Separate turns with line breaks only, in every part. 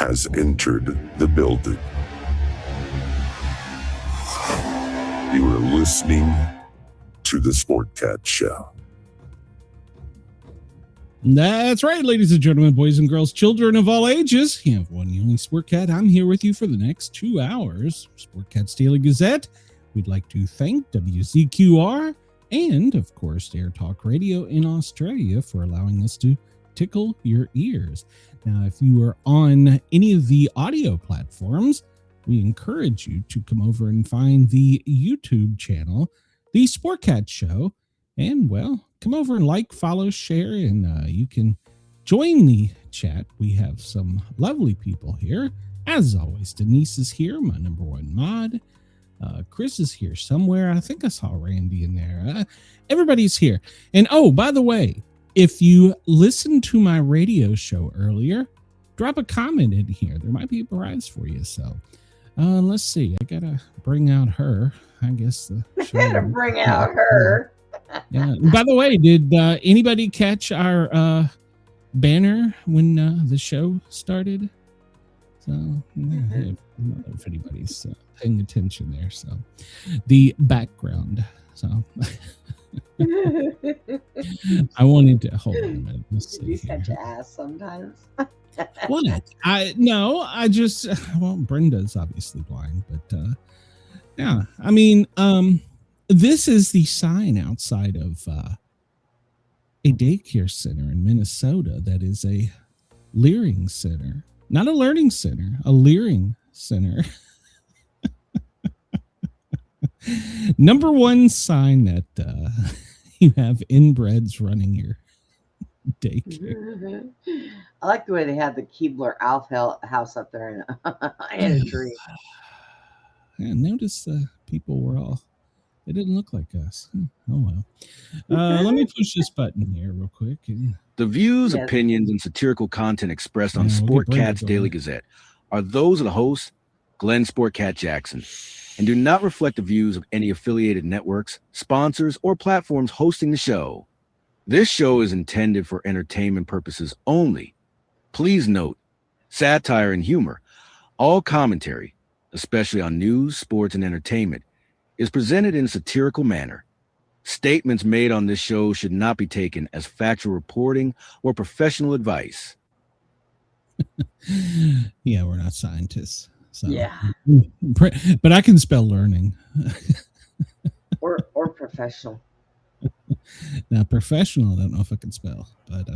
has entered the building. You are listening to the Sportcat Show.
That's right, ladies and gentlemen, boys and girls, children of all ages. You have one and only Sportcat. I'm here with you for the next 2 hours. Sportcat's Daily Gazette. We'd like to thank WZQR and, of course, Air Talk Radio in Australia for allowing us to tickle your ears. Now, if you are on any of the audio platforms, we encourage you to come over and find the YouTube channel, The Sportcat Show, and, well, come over and like, follow, share, and you can join the chat. We have some lovely people here. As always, Denise is here, my number one mod. Chris is here somewhere. I think I saw Randy in there. Everybody's here. And, oh, by the way, if you listened to my radio show earlier, drop a comment in here. There might be a prize for you. So let's see. I got to bring out her. I guess the show.
Gotta bring out her.
Yeah. By the way, did anybody catch our banner when the show started? So, yeah, if anybody's paying attention there. So, the background. So, I wanted to hold on a minute. Let's see.
You such an ass sometimes.
What? I just, well, Brenda's obviously blind, but yeah, I mean, this is the sign outside of a daycare center in Minnesota that is a leering center. Not a learning center, a leering center. Number one sign that you have inbreds running your daycare.
I like the way they have the Keebler Alf house up there in a tree.
Yeah, notice the people were all, they didn't look like us. Oh, well. Let me push this button here real quick.
The views, opinions, and satirical content expressed on Sportcat's Daily Gazette are those of the host, Glenn Sportcat Jackson, and do not reflect the views of any affiliated networks, sponsors, or platforms hosting the show. This show is intended for entertainment purposes only. Please note, satire and humor, all commentary, especially on news, sports, and entertainment, is presented in a satirical manner. Statements made on this show should not be taken as factual reporting or professional advice.
Yeah, we're not scientists. So.
Yeah.
But I can spell learning.
or professional.
Now, professional, I don't know if I can spell, but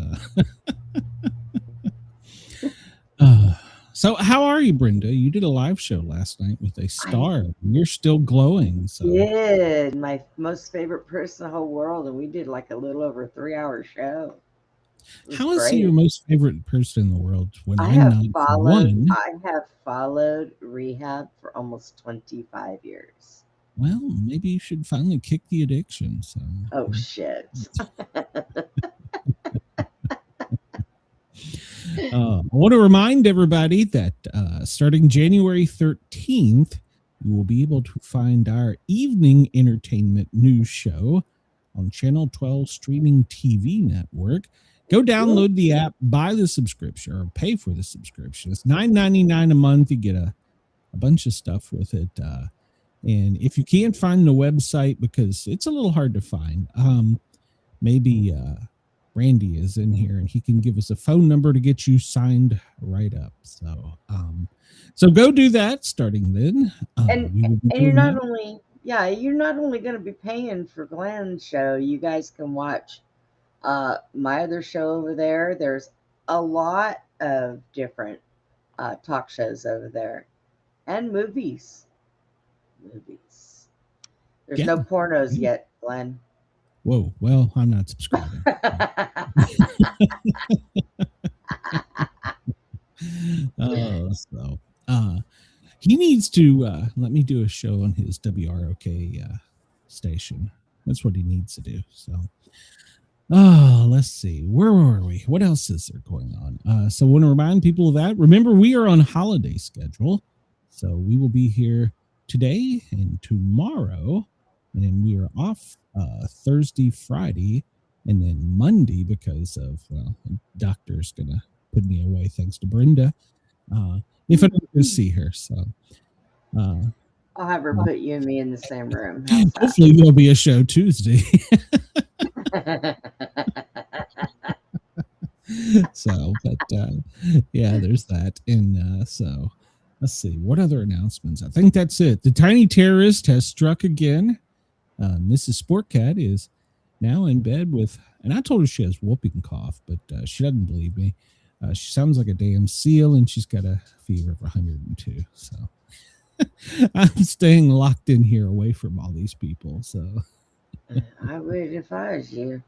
so how are you, Brenda? You did a live show last night with a star. You're still glowing. So.
Yeah, my most favorite person in the whole world, and we did like a little over a 3-hour show.
How is he your most favorite person in the world? When
I have followed Rehab for almost 25 years.
Well, maybe you should finally kick the addiction. So.
Oh shit.
I want to remind everybody that starting January 13th, you will be able to find our evening entertainment news show on Channel 12 streaming TV network. Go download the app, buy the subscription, or pay for the subscription. It's $9.99 a month. You get a bunch of stuff with it. And if you can't find the website, because it's a little hard to find, maybe Randy is in here and he can give us a phone number to get you signed right up. So, so go do that starting then.
And you're not only, you're not only going to be paying for Glenn's show. You guys can watch my other show over there. There's a lot of different talk shows over there and movies. There's no pornos yet, Glenn.
Whoa, well, I'm not subscribing. He needs to let me do a show on his WROK station. That's what he needs to do. So, let's see. Where were we? What else is there going on? So I want to remind people of that. Remember, we are on holiday schedule. So we will be here today and tomorrow. And then we are off Thursday, Friday, and then Monday because of, well, the doctor's going to put me away thanks to Brenda. if I don't see her. So
I'll have her put you and me in the same room.
Hopefully there'll be a show Tuesday. So, but yeah, there's that. And so let's see what other announcements. I think that's it. The tiny terrorist has struck again. Mrs. Sportcat is now in bed with, and I told her she has whooping cough, but she doesn't believe me. She sounds like a damn seal, and she's got a fever of 102. So I'm staying locked in here away from all these people. So
I would if I was you.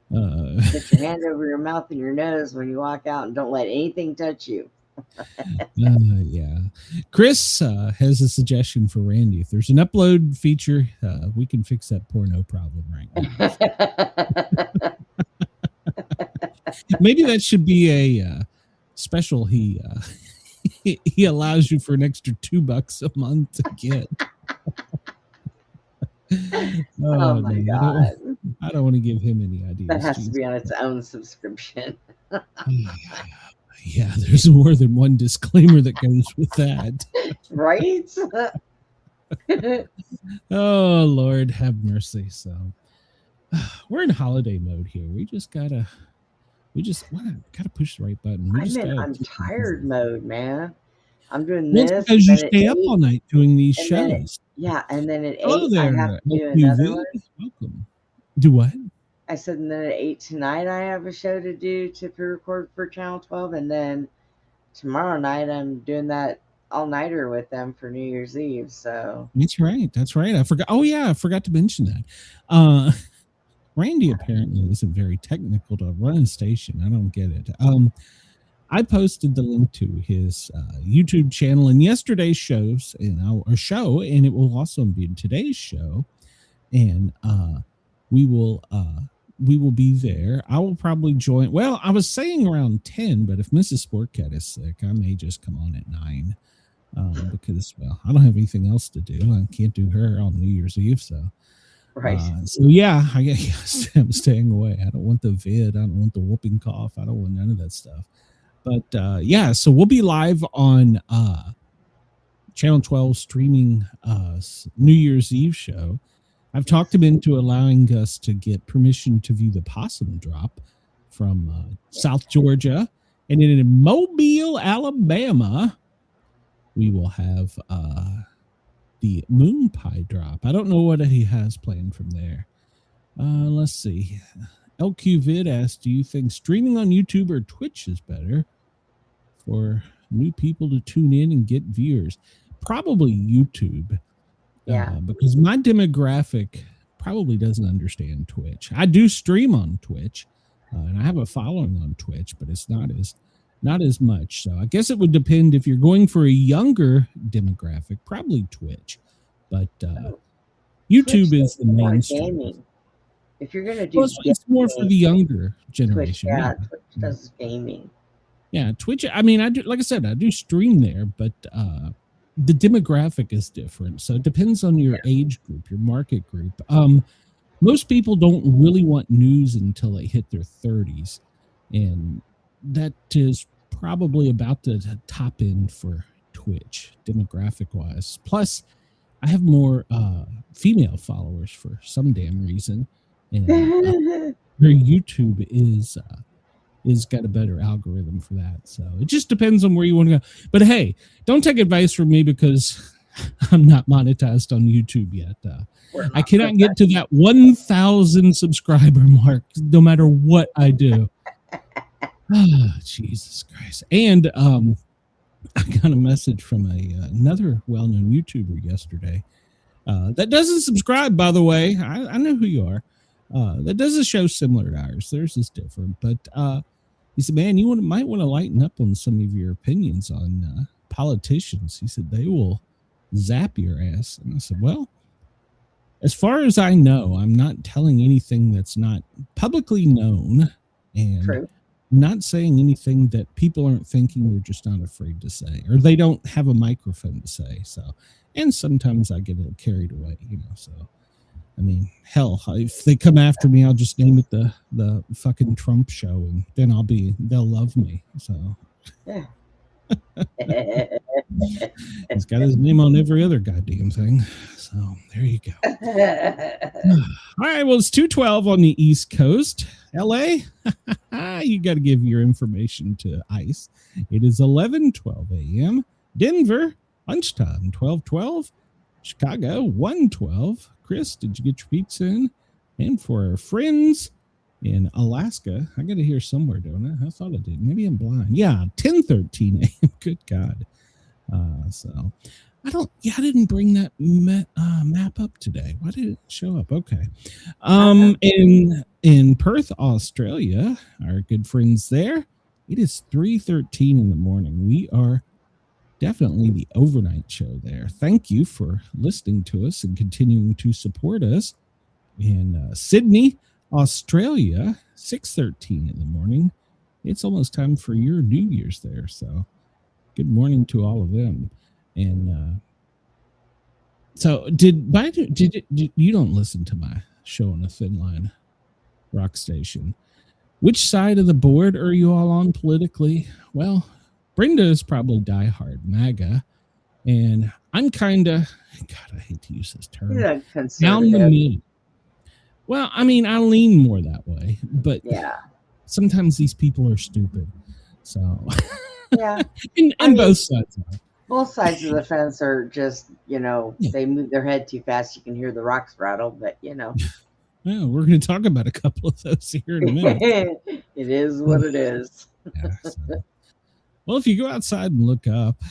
Put your hand over your mouth and your nose when you walk out, and don't let anything touch you.
Yeah. Chris has a suggestion for Randy. If there's an upload feature, we can fix that porno problem right now. Maybe that should be a special he allows you for an extra $2 a month to get.
Oh my God.
I don't want to give him any ideas.
That has to be on its own subscription.
Yeah, there's more than one disclaimer that goes with that.
Right?
Oh, Lord, have mercy. So we're in holiday mode here. We gotta push the right button.
I'm tired mode, man. I'm doing this.
Because you stay up all night doing these shows.
And then at 8,
I
have to do another one.
Welcome. Do what?
I said, and then at 8 tonight, I have a show to do to pre-record for Channel 12. And then tomorrow night, I'm doing that all-nighter with them for New Year's Eve. So
That's right. I forgot. Oh, yeah, I forgot to mention that. Randy apparently isn't very technical to run a station. I don't get it. I posted the link to his YouTube channel in yesterday's shows and it will also be in today's show. And we will be there. I will probably join. Well, I was saying around 10, but if Mrs. Sportcat is sick, I may just come on at 9 because, well, I don't have anything else to do. I can't do her on New Year's Eve, so.
Right.
So yeah, I'm staying away. I don't want the vid. I don't want the whooping cough. I don't want none of that stuff. But yeah, so we'll be live on Channel 12 streaming New Year's Eve show. I've talked him into allowing us to get permission to view the possum drop from South Georgia. And in Mobile, Alabama, we will have the moon pie drop. I don't know what he has planned from there. Let's see. LQ Vid asked, do you think streaming on YouTube or Twitch is better for new people to tune in and get viewers? Probably YouTube.
Yeah.
Because my demographic probably doesn't understand Twitch. I do stream on Twitch, and I have a following on Twitch, but it's not as much. So I guess it would depend if you're going for a younger demographic, probably Twitch. But YouTube is the mainstream.
If you're going to do
it's more for the younger generation.
Twitch does gaming.
Yeah, Twitch. I mean, I do, like I said, I do stream there, but the demographic is different. So it depends on your age group, your market group. Most people don't really want news until they hit their 30s. And that is probably about the top end for Twitch, demographic wise. Plus, I have more female followers for some damn reason. And their YouTube is got a better algorithm for that. So it just depends on where you want to go. But hey, don't take advice from me because I'm not monetized on YouTube yet. I cannot get to that 1,000 subscriber mark no matter what I do. Oh, Jesus Christ. And I got a message from another well-known YouTuber yesterday that doesn't subscribe, by the way. I know who you are. That does a show similar to ours. Theirs is different. But he said, man, you might want to lighten up on some of your opinions on politicians. He said, they will zap your ass. And I said, well, as far as I know, I'm not telling anything that's not publicly known. And
True.
Not saying anything that people aren't thinking or just not afraid to say, or they don't have a microphone to say. So, and sometimes I get a little carried away, so, I mean, hell, if they come after me, I'll just name it the fucking Trump show, and then they'll love me. So,
yeah.
He's got his name on every other goddamn thing. So there you go. All right. Well, it's 2:12 on the East Coast. LA, you got to give your information to ICE. It is 11:12 a.m. Denver, lunchtime, 12:12. Chicago, 1:12. Chris, did you get your pizza in? And for our friends in Alaska, I got to hear somewhere, don't I? I thought I did. Maybe I'm blind. Yeah, 10:13 a.m. Good God. So I didn't bring that map up today. Why did it show up? Okay. In Perth, Australia, our good friends there, it is 3:13 in the morning. We are definitely the overnight show there. Thank you for listening to us and continuing to support us. In Sydney, Australia, 6:13 in the morning. It's almost time for your New Year's there. So good morning to all of them. And so did you don't listen to my show on a thin line rock station? Which side of the board are you all on politically? Well, Brenda is probably diehard MAGA, and I'm kind of, God, I hate to use this term, down the middle. Well, I mean, I lean more that way, but yeah, sometimes these people are stupid. So
yeah,
and both sides are.
Both sides of the fence are just, they move their head too fast. You can hear the rocks rattle, but
Yeah, we're going to talk about a couple of those here in a minute.
It is what it is.
Yeah, so. Well, if you go outside and look up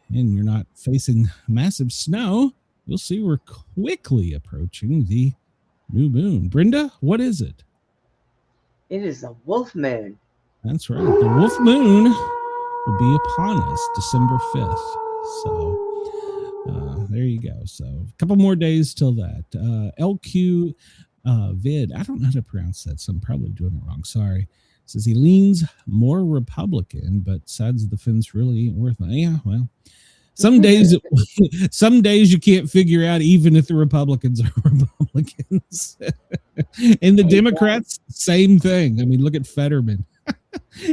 and you're not facing massive snow, you'll see we're quickly approaching the new moon. Brenda, what is it?
It is a wolf moon.
That's right. The wolf moon will be upon us December 5th. So there you go. So a couple more days till that. LQ Vid, I don't know how to pronounce that, so I'm probably doing it wrong. Sorry. Says he leans more Republican, but sides of the fence really ain't worth it. Yeah, well, some days you can't figure out even if the Republicans are Republicans. And the Democrats, same thing. I mean, look at Fetterman.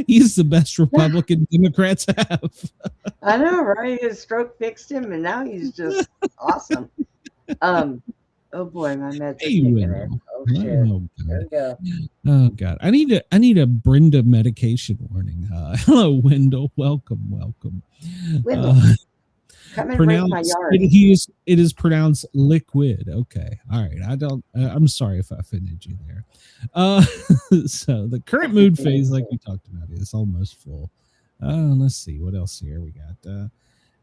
He's the best Republican Democrats have.
I know, right? His stroke fixed him, and now he's just awesome. Oh boy, my meds are kicking in. Oh shit! There we go.
Oh God, I need a Brenda medication warning. Hello, Wendell. Welcome.
Wendell, come and break my yard.
It is pronounced liquid. Okay, all right. I'm sorry if I offended you there. So the current mood phase, like we talked about, is almost full. Let's see what else here we got.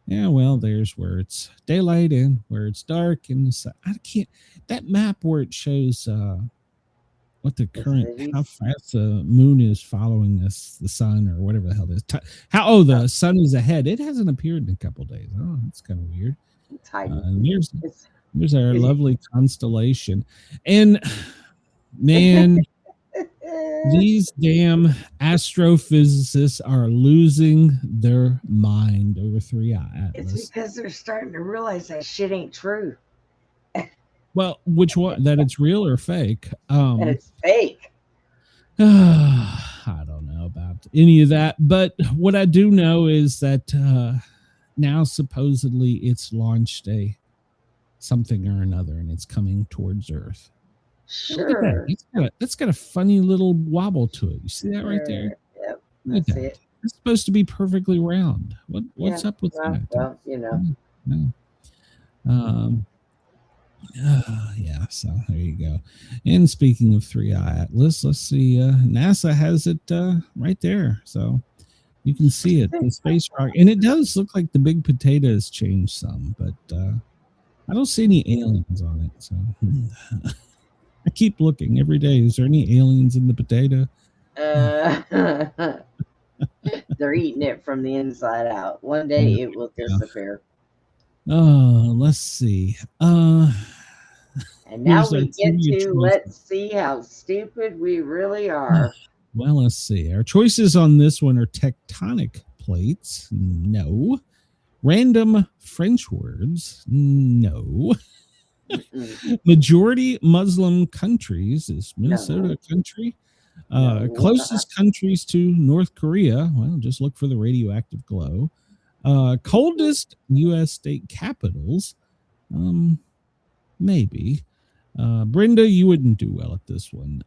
Yeah, well, there's where it's daylight and where it's dark, and I can't. That map where it shows what the current, how fast the moon is following the sun, or whatever the hell it is. The sun is ahead. It hasn't appeared in a couple of days. Oh, that's kind of weird.
It's hiding.
Here's our lovely constellation, and man. These damn astrophysicists are losing their mind over 3i Atlas.
It's because they're starting to realize that shit ain't true.
Well, which one? That it's real or fake?
And it's fake.
I don't know about any of that, but what I do know is that now supposedly it's launched a something or another, and it's coming towards Earth.
Sure.
That's got a funny little wobble to it. You see that right there?
Yep. That's it.
It's supposed to be perfectly round. What's up with that?
Well,
No. Yeah, so there you go. And speaking of 3i Atlas, let's see. NASA has it right there. So you can see it, the space rock. And it does look like the big potato has changed some, but I don't see any aliens on it. So I keep looking every day. Is there any aliens in the potato?
They're eating it from the inside out. One day it will disappear.
Let's see.
And now we get to let's see how stupid we really are.
Well, let's see. Our choices on this one are tectonic plates. No. Random French words. No. Majority Muslim countries. Is Minnesota a country? Closest countries to North Korea. Well, just look for the radioactive glow. Coldest U.S. state capitals. Maybe. Brenda, you wouldn't do well at this one.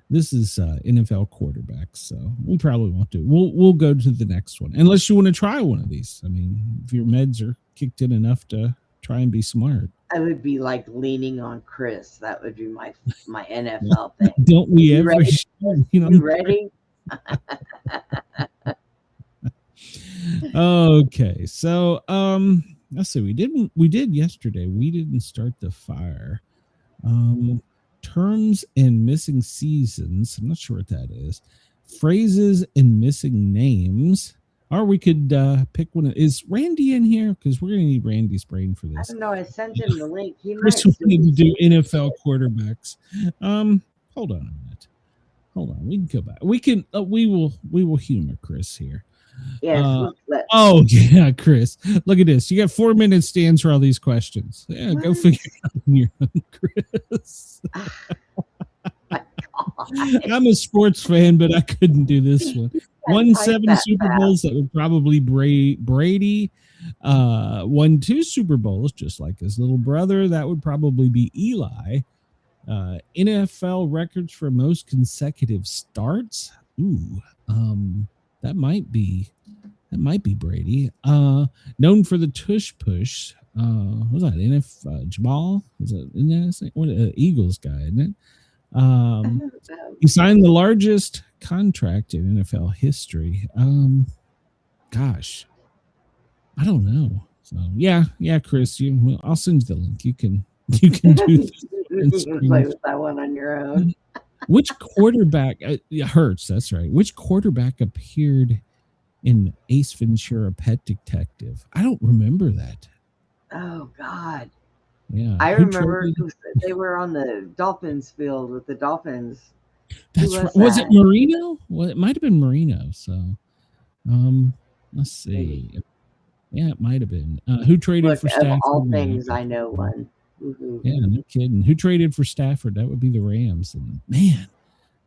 This is NFL quarterbacks, so we probably won't do. We'll go to the next one, unless you want to try one of these. I mean, if your meds are kicked in enough to try and be smart.
I would be like leaning on Chris. That would be my NFL thing.
Don't we ever?
You ready?
Okay, so let's see. We did yesterday. We didn't start the fire. Terms and missing seasons. I'm not sure what that is. Phrases and missing names. Or we could pick one. Is Randy in here? Because we're going to need Randy's brain for this.
I don't know. I sent him the link.
Chris wanted to do NFL quarterbacks. Hold on a minute. Hold on. We can go back. We can. We will humor Chris here.
Yes.
Oh yeah, Chris. Look at this. You got 4 minutes to answer all these questions. Yeah, go figure it out on your own, Chris. I'm a sports fan, but I couldn't do this one. Won 7 Super Bowls. That would probably Brady. Won 2 Super Bowls, just like his little brother. That would probably be Eli. NFL records for most consecutive starts. Ooh, that might be Brady. Known for the tush push. What was that? Jamal? Was it what Eagles guy, isn't it? He signed the largest contract in NFL history. Gosh, I don't know. So yeah, Chris, I'll send you the link. You can do this.
You can play with that one on your own.
Which quarterback? Hurts. That's right. Which quarterback appeared in Ace Ventura: Pet Detective? I don't remember that.
Oh God.
Yeah,
I remember they were on the Dolphins field with the Dolphins.
That's right. Was it Marino? Well, it might have been Marino. So, let's see. Maybe. Yeah, it might have been. Who traded for Stafford? Of
all things, I know one. Mm-hmm.
Yeah, no kidding. Who traded for Stafford? That would be the Rams. And man,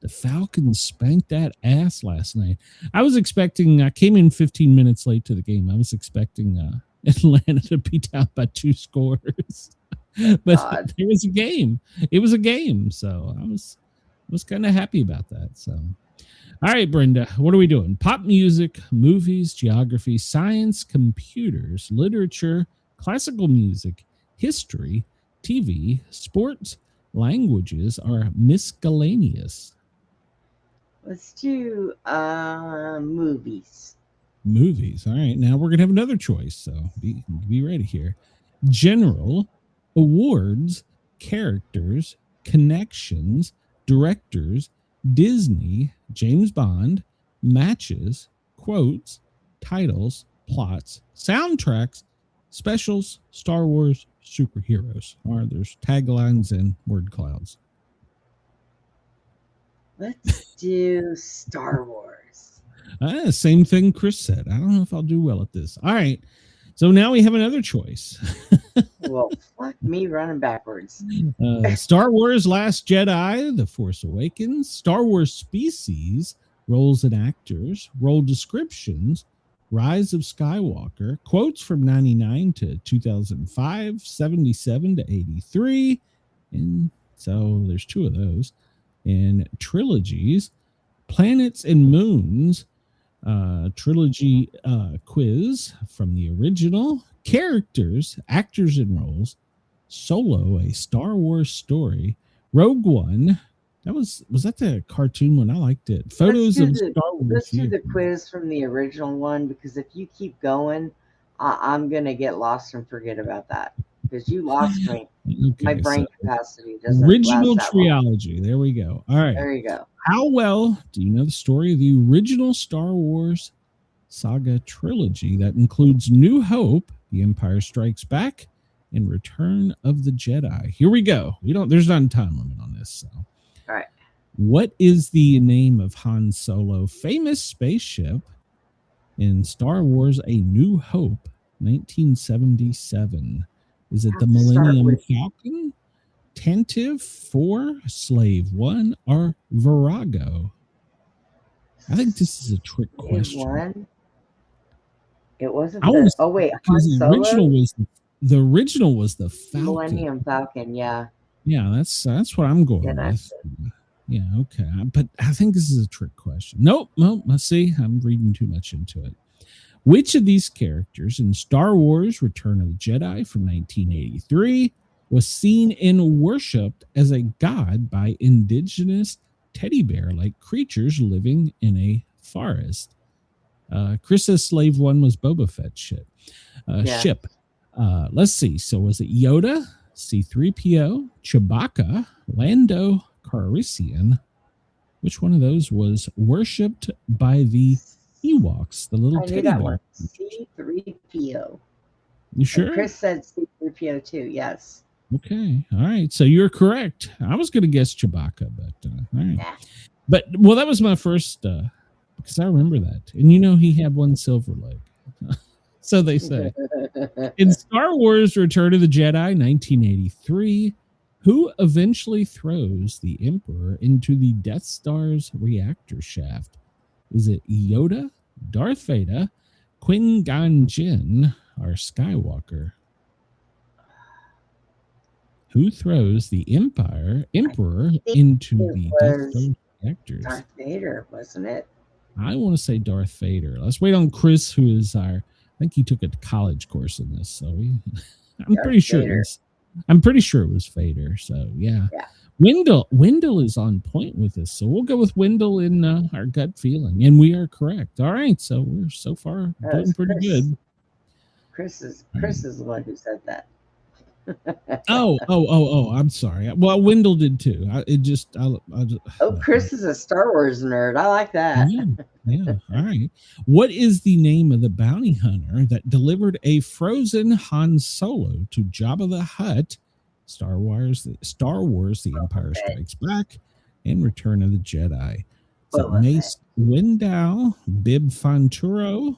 the Falcons spanked that ass last night. I was expecting. I came in 15 minutes late to the game. I was expecting Atlanta to be down by 2 scores. But it was a game. It was a game. So I was kind of happy about that. So, all right, Brenda, what are we doing? Pop music, movies, geography, science, computers, literature, classical music, history, TV, sports, languages are miscellaneous.
Let's do movies.
Movies. All right. Now we're going to have another choice. So be ready here. General, awards, characters, connections, directors, Disney, James Bond, matches, quotes, titles, plots, soundtracks, specials, Star Wars, superheroes. Or there's taglines and word clouds.
Let's do Star Wars.
Same thing Chris said. I don't know if I'll do well at this. All right. So now we have another choice.
Well, fuck me running backwards.
Star Wars Last Jedi, The Force Awakens, Star Wars Species, roles and actors, role descriptions, Rise of Skywalker, quotes from 99 to 2005, 77 to 83. And so there's 2 of those. And trilogies, planets and moons, trilogy quiz from the original, characters, actors and roles, Solo, a Star Wars story, Rogue One. Was that the cartoon one? I liked it. Photos of Star Wars.
Let's do the quiz from the original one, because if you keep going, I'm gonna get lost and forget about that, because you lost me. Okay, my brain capacity doesn't.
Original trilogy. There we go. All right.
There you go.
How well do you know the story of the original Star Wars saga trilogy that includes New Hope, The Empire Strikes Back, and Return of the Jedi? Here we go. There's not a time limit on this. So,
all right.
What is the name of Han Solo's famous spaceship in Star Wars: A New Hope, 1977? Is it the Millennium Falcon, Tantive 4, Slave 1, or Virago? I think this is a trick question.
It wasn't the. Oh wait, Han
the
Solo.
original was the Falcon.
Millennium Falcon. Yeah.
Yeah, that's what I'm going with. Yeah, okay. But I think this is a trick question. Nope. Let's see. I'm reading too much into it. Which of these characters in Star Wars Return of the Jedi from 1983 was seen and worshipped as a god by indigenous teddy bear-like creatures living in a forest? Chris says Slave One was Boba Fett's ship. Let's see. So was it Yoda, C-3PO, Chewbacca, Lando Calrissian? Which one of those was worshipped by the Ewoks, the little teddy bear?
C-3PO.
You sure?
And Chris said C-3PO too. Yes.
Okay. All right. So you're correct. I was going to guess Chewbacca, but all right. Yeah. But well, that was my first because I remember that, and he had one silver leg. So they say. In Star Wars Return of the Jedi 1983, who eventually throws the Emperor into the Death Star's reactor shaft? Is it Yoda, Darth Vader, Qui-Gon Jinn, or Skywalker? Who throws the Emperor into the Death Star reactors?
Darth Vader, wasn't it?
I want to say Darth Vader. Let's wait on Chris, who is I think he took a college course in this, so I'm pretty sure it was Vader. So yeah. Wendell is on point with this, so we'll go with Wendell in our gut feeling, and we are correct. All right, so we're so far doing pretty good.
Chris is the one who said that.
Oh! I'm sorry. Well, Wendell did too.
Chris is a Star Wars nerd. I like that.
Yeah. All right. What is the name of the bounty hunter that delivered a frozen Han Solo to Jabba the Hutt? Star Wars: The Empire Strikes Back, and Return of the Jedi. So Mace Windu, Bib Fortuna,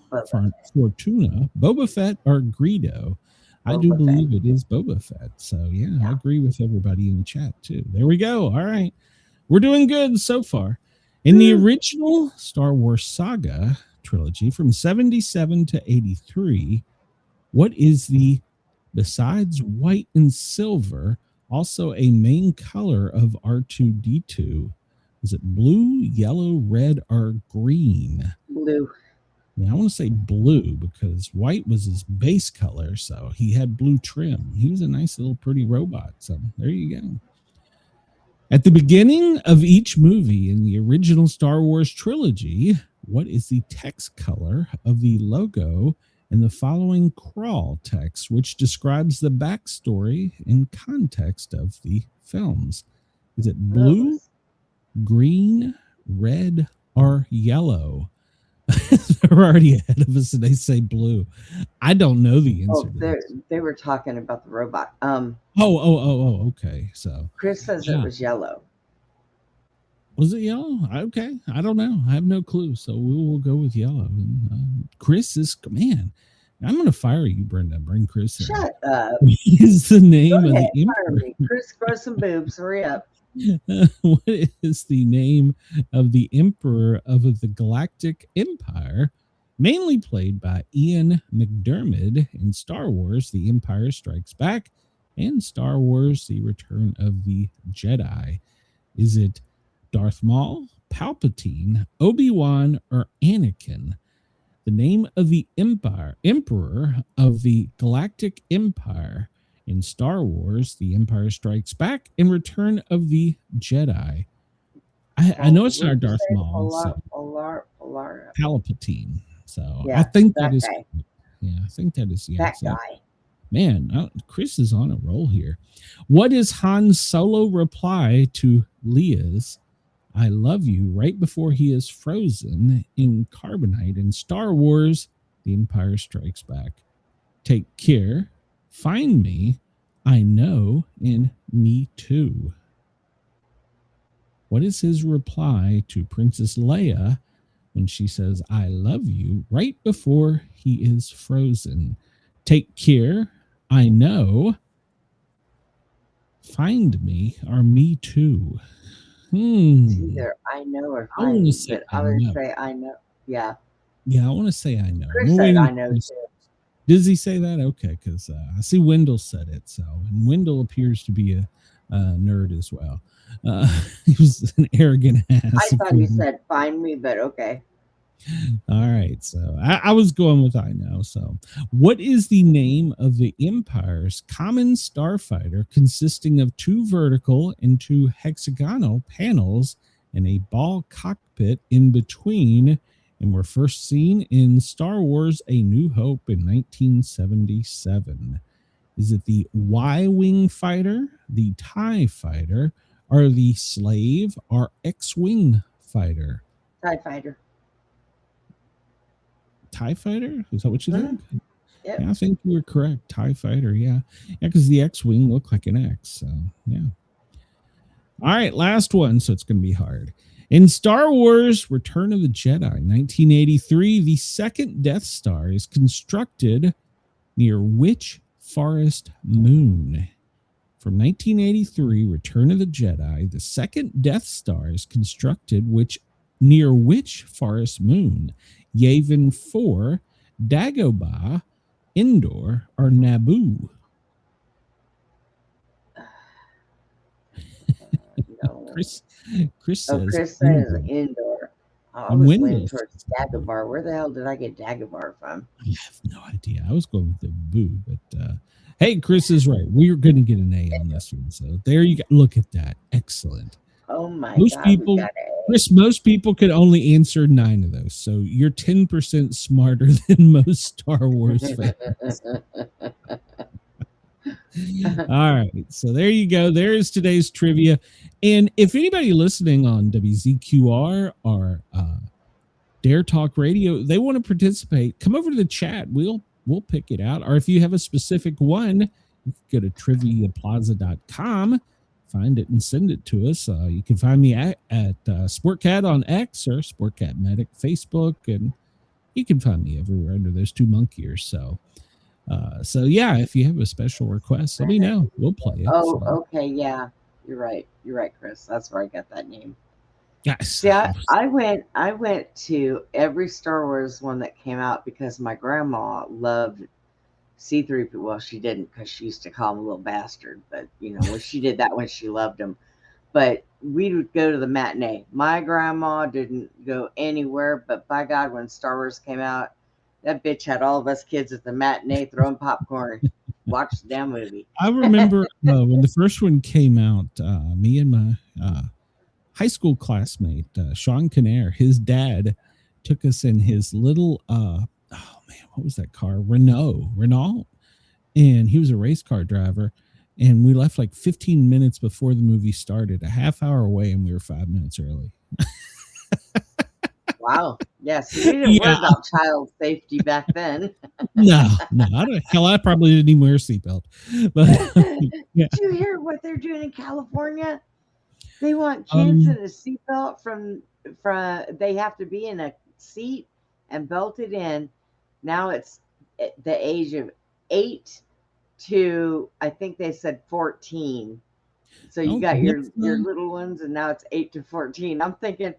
Boba Fett, or Greedo? I do believe it is Boba Fett. So, yeah, I agree with everybody in the chat, too. There we go. All right. We're doing good so far. In the original Star Wars saga trilogy from 77 to 83, what is besides white and silver, also a main color of R2-D2? Is it blue, yellow, red, or green?
Blue.
Yeah, I want to say blue because white was his base color, so he had blue trim. He was a nice little pretty robot, so there you go. At the beginning of each movie in the original Star Wars trilogy, what is the text color of the logo in the following crawl text, which describes the backstory and context of the films? Is it blue, green, red, or yellow? They're already ahead of us and they say blue. I don't know the answer.
They were talking about the robot.
Okay. So
Chris says it was yellow.
Was it yellow? Okay. I don't know. I have no clue. So we will go with yellow. And, Chris is, man, I'm going to fire you, Brenda. Bring Chris in.
Shut up.
Is the name of the Emperor.
Chris, grow some boobs. Hurry up.
What is the name of the Emperor of the Galactic Empire, mainly played by Ian McDiarmid in Star Wars: The Empire Strikes Back and Star Wars: The Return of the Jedi? Is it Darth Maul, Palpatine, Obi-Wan, or Anakin? The name of the Emperor of the Galactic Empire in Star Wars: The Empire Strikes Back and Return of the Jedi. I know it's not Darth Maul. Palpatine. So yeah, I think that is. Guy. Yeah, I think that is. Yeah,
that guy.
Man, Chris is on a roll here. What is Han Solo reply to Leia's "I love you" right before he is frozen in carbonite in Star Wars: The Empire Strikes Back? Take care. Find me, I know, and me too. What is his reply to Princess Leia when she says, "I love you" right before he is frozen? Take care, I know, find me, or me too.
It's either I know or find me, but I would say I know. Yeah.
Yeah, I want to say I know.
Chris said I know too.
Does he say that? Okay, because I see Wendell said it. So, and Wendell appears to be a nerd as well. He was an arrogant ass.
I thought he said find me, but okay.
All right, so I was going with I know. So, what is the name of the Empire's common starfighter consisting of 2 vertical and 2 hexagonal panels and a ball cockpit in between, and were first seen in Star Wars A New Hope in 1977? Is it the Y-Wing fighter, the TIE fighter, or the Slave or X-Wing fighter?
TIE fighter.
TIE fighter? Is that what you think?
Yep.
Yeah, I think you were correct. TIE fighter, yeah. Yeah, because the X-Wing looked like an X, so yeah. All right, last one, so it's going to be hard. In Star Wars Return of the Jedi, 1983, the second Death Star is constructed near which forest moon? From 1983, Return of the Jedi, the second Death Star is constructed near which forest moon? Yavin 4, Dagobah, Endor, or Naboo?
No.
Chris says
Chris says Endor. I was leaning towards Dagobah. Where the hell did I get Dagobah from?
I have no idea. I was going with the Boo, but hey, Chris is right. We're going to get an A on this one. So there you go. Look at that. Excellent.
Oh my
most
God.
People, Chris, most people could only answer 9 of those. So you're 10% smarter than most Star Wars fans. All right. So there you go. There is today's trivia. And if anybody listening on WZQR or Dare Talk Radio, they want to participate, come over to the chat. We'll pick it out. Or if you have a specific one, you can go to triviaplaza.com, find it and send it to us. You can find me at Sportcat on X or Sportcat Medic Facebook, and you can find me everywhere under those 2 monkey ears. So yeah, if you have a special request, let me know. We'll play it.
Okay, yeah, you're right, Chris. That's where I got that name.
Yes.
See, I went to every Star Wars one that came out because my grandma loved C-3PO. Well, she didn't, because she used to call him a little bastard. But when she did that one, she loved him. But we would go to the matinee. My grandma didn't go anywhere, but by God, when Star Wars came out, that bitch had all of us kids at the matinee throwing popcorn, watch the damn movie.
I remember when the first one came out, me and my high school classmate, Sean Kinnair, his dad took us in his little, what was that car? Renault. And he was a race car driver. And we left like 15 minutes before the movie started, a half hour away, and we were 5 minutes early.
Wow. Yes. We didn't worry about child safety back then.
No. I probably didn't even wear a seatbelt. But yeah.
Did you hear what they're doing in California? They want kids in a seatbelt from they have to be in a seat and belted in. Now it's the age of 8 to, I think they said 14. So you got your little ones, and now it's 8 to 14. I'm thinking,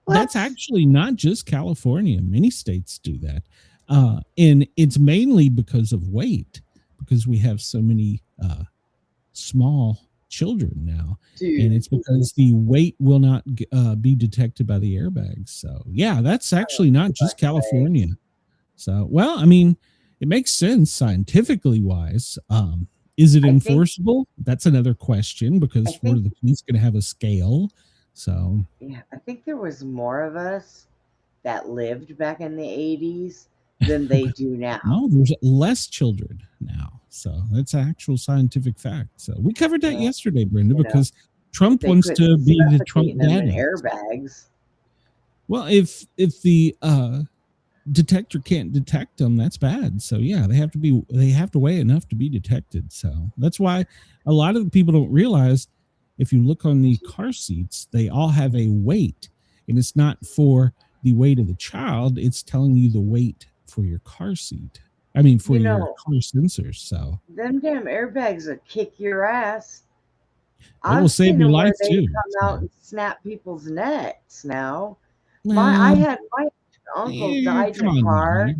that's actually not just California. Many states do that. And it's mainly because of weight, because we have so many small children now. Dude. And it's because the weight will not be detected by the airbags. So yeah, that's actually not just California. So, well, I mean, it makes sense scientifically wise. Is it enforceable? That's another question, because were the police going to have a scale? So
yeah, I think there was more of us that lived back in the 80s than they do now.
No, there's less children now. So that's an actual scientific fact. So we covered that yesterday, Brenda, because Trump wants to be the Trump daddy.
Airbags.
Well, if the detector can't detect them, that's bad. So yeah, they have to weigh enough to be detected. So that's why a lot of the people don't realize, if you look on the car seats, they all have a weight, and it's not for the weight of the child. It's telling you the weight for your car seat. I mean, for your car sensors. So
them damn airbags will kick your ass.
They will save your life too.
Come out and snap people's necks now. I uncle died in
Come
a
on
car.
now.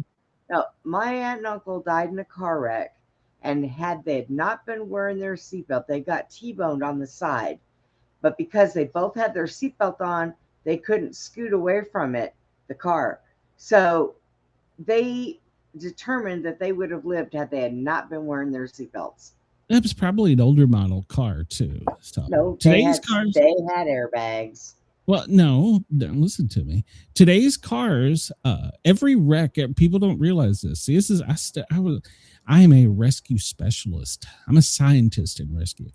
No, my aunt and uncle died in a car wreck, and they had not been wearing their seatbelt, they got T-boned on the side. But because they both had their seatbelt on, they couldn't scoot away from it, the car. So they determined that they would have lived had they had not been wearing their seatbelts.
That was probably an older model car too. So
No,
today's cars,
they had airbags.
well, no, listen to me. Today's cars, every wreck, people don't realize this. See, this is I am a rescue specialist. I'm a scientist in rescue.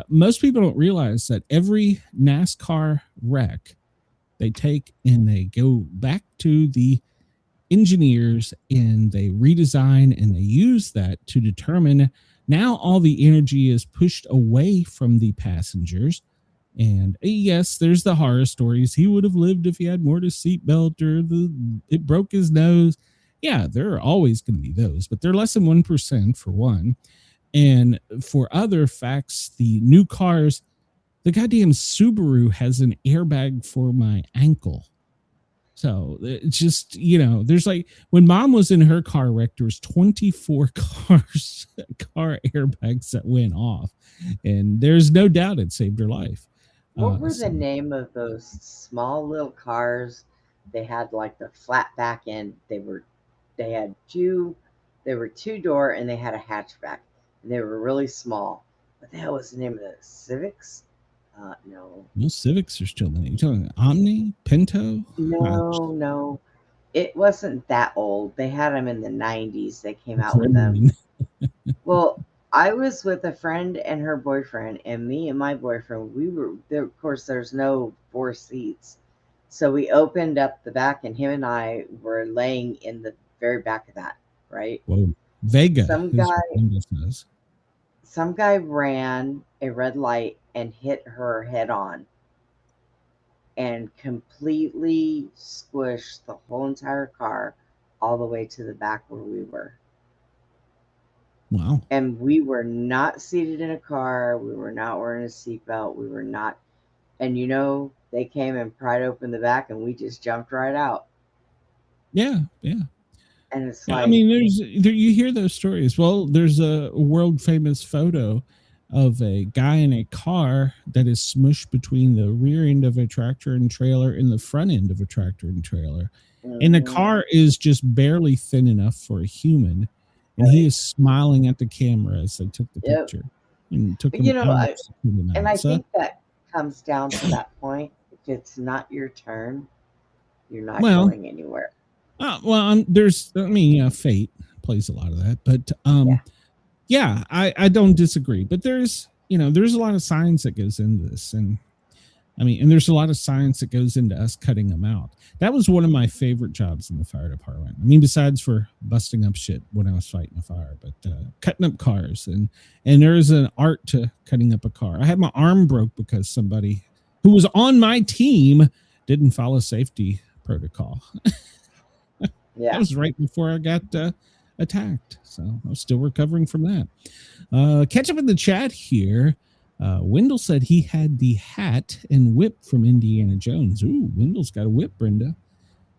Most people don't realize that every NASCAR wreck, they take and they go back to the engineers and they redesign and they use that to determine now all the energy is pushed away from the passengers. And yes, there's the horror stories. He would have lived if he had more to seatbelt, or it broke his nose. Yeah, there are always going to be those, but they're less than 1% for one. And for other facts, the new cars, the goddamn Subaru has an airbag for my ankle. So it's just, there's like when mom was in her car wreck, there was 24 car airbags that went off, and there's no doubt it saved her life.
What were the name of those small little cars? They had like the flat back end. They were two-door, and they had a hatchback, and they were really small. What the hell was the name of the Civics? No.
No, Civics are still many. You talking Omni, Pinto?
No. It wasn't that old. They had them in the 90s. They came out with them. Well, I was with a friend and her boyfriend, and me and my boyfriend, we were there. Of course, there's no 4 seats. So we opened up the back, and him and I were laying in the very back of that, right?
Whoa. Vega.
Some guy ran a red light and hit her head on and completely squished the whole entire car all the way to the back where we were.
Wow.
And we were not seated in a car. We were not wearing a seatbelt. We were not. And they came and pried open the back, and we just jumped right out.
Yeah.
And it's like,
I mean, you hear those stories. Well, there's a world famous photo of a guy in a car that is smushed between the rear end of a tractor and trailer and the front end of a tractor and trailer. Mm-hmm. And the car is just barely thin enough for a human. And he is smiling at the camera as they took the picture. And took
I think that comes down to that point. If it's not your turn, you're not going anywhere.
Fate plays a lot of that, but I don't disagree. But there's a lot of science that goes into this, and there's a lot of science that goes into us cutting them out. That was one of my favorite jobs in the fire department. Besides for busting up shit when I was fighting a fire, but cutting up cars, and there's an art to cutting up a car. I had my arm broke because somebody who was on my team didn't follow safety protocol.
Yeah.
That was right before I got attacked. So I was still recovering from that. Catch up in the chat here. Wendell said he had the hat and whip from Indiana Jones. Ooh, Wendell's got a whip, Brenda.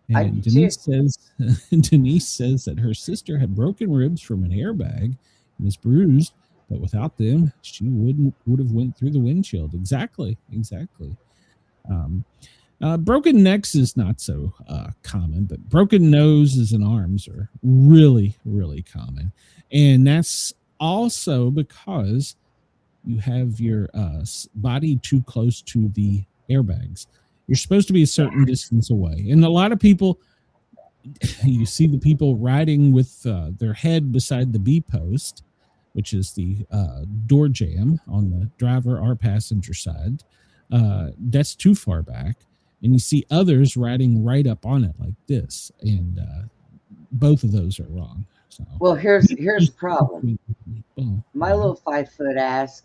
And Denise says that her sister had broken ribs from an airbag and was bruised, but without them, she would have went through the windshield. Exactly. Broken necks is not so common, but broken noses and arms are really, really common. And that's also because you have your body too close to the airbags. You're supposed to be a certain distance away. And a lot of people, you see the people riding with their head beside the B post, which is the door jamb on the driver or passenger side. That's too far back. And you see others riding right up on it like this. And both of those are wrong. So,
well, here's the problem. My little 5-foot ass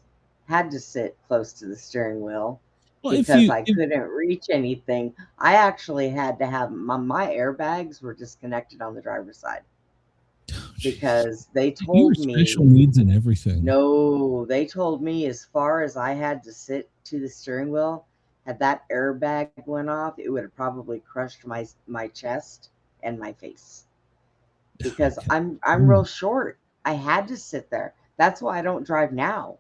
had to sit close to the steering wheel because I couldn't reach anything. I actually had to have my airbags were disconnected on the driver's side because they told me
special needs and everything.
No, they told me as far as I had to sit to the steering wheel, had that airbag went off, it would have probably crushed my chest. and my face because I'm real short. I had to sit there. That's why I don't drive now,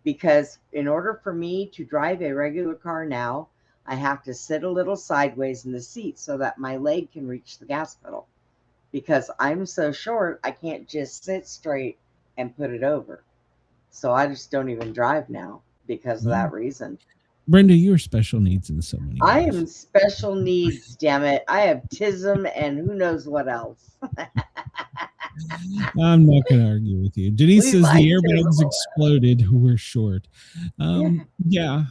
because in order for me to drive a regular car now, I have to sit a little sideways in the seat so that my leg can reach the gas pedal. Because I'm so short, I can't just sit straight and put it over. So I just don't even drive now because of that reason.
Brenda, you are special needs in so many ways.
I am special needs, damn it. I have tism and who knows what else.
I'm not going to argue with you. Denise says the airbags exploded. We're short. Yeah.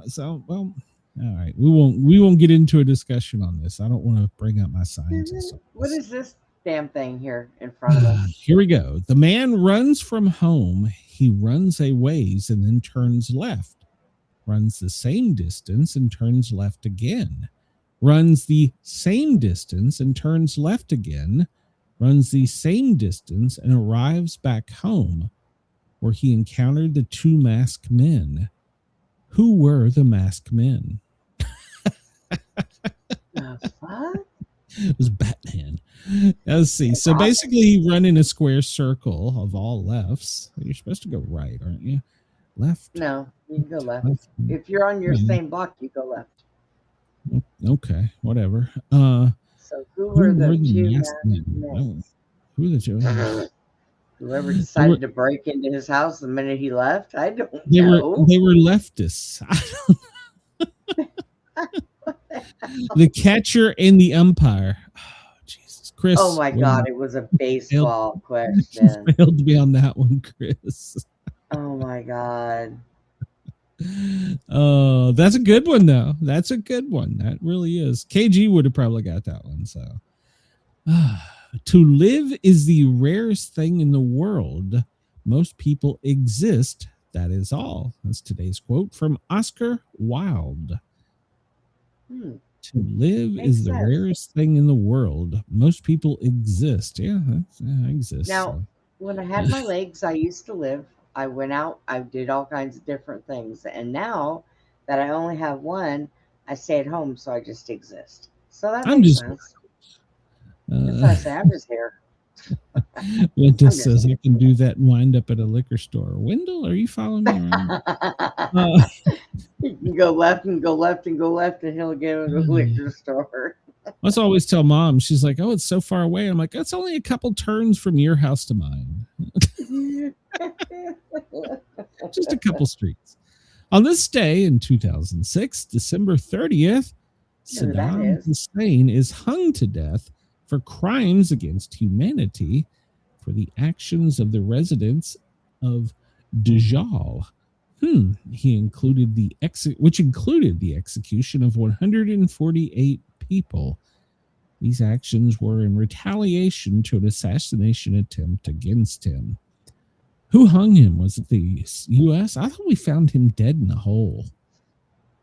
So, well, all right. We won't get into a discussion on this. I don't want to bring up my science.
What is this damn thing here in front of us?
Here we go. The man runs from home. He runs a ways and then turns left. Runs the same distance and turns left again. Runs the same distance and turns left again. Runs the same distance and arrives back home, where he encountered the two masked men. Who were the masked men?
What?
It was Batman. Let's see. So basically, you run in a square circle of all lefts. You're supposed to go right, aren't you? Left.
No, you can go left. If you're on your same block, you go left.
Okay, whatever.
So who were the two
masked men? Who are the two?
Whoever decided to break into his house the minute he left, I don't know.
They were leftists. The catcher and the umpire. Oh, Jesus, Chris.
Oh my God, it was a baseball question.
Failed to be on that one, Chris.
Oh my God.
Oh, that's a good one though. That's a good one. That really is. KG would have probably got that one. So, to live is the rarest thing in the world. Most people exist. That is all. That's today's quote from Oscar Wilde. To live is the rarest thing in the world. Most people exist. Yeah, I exist.
Now, when I had my legs, I used to live. I went out. I did all kinds of different things. And now that I only have one, I stay at home, so I just exist. So that makes sense. That's what I say. I'm just here.
It just says I can do that and wind up at a liquor store. Wendell, are you following me around?
You go left and go left and go left, and he'll get to a liquor store.
Let's always tell Mom. She's like, "Oh, it's so far away." I'm like, "That's only a couple turns from your house to mine." Just a couple streets. On this day in 2006, December 30th, Saddam Hussein is hung to death for crimes against humanity for the actions of the residents of Dajjal. He included which included the execution of 148 people. These actions were in retaliation to an assassination attempt against him. Who hung him? Was it the U.S.? I thought we found him dead in a hole.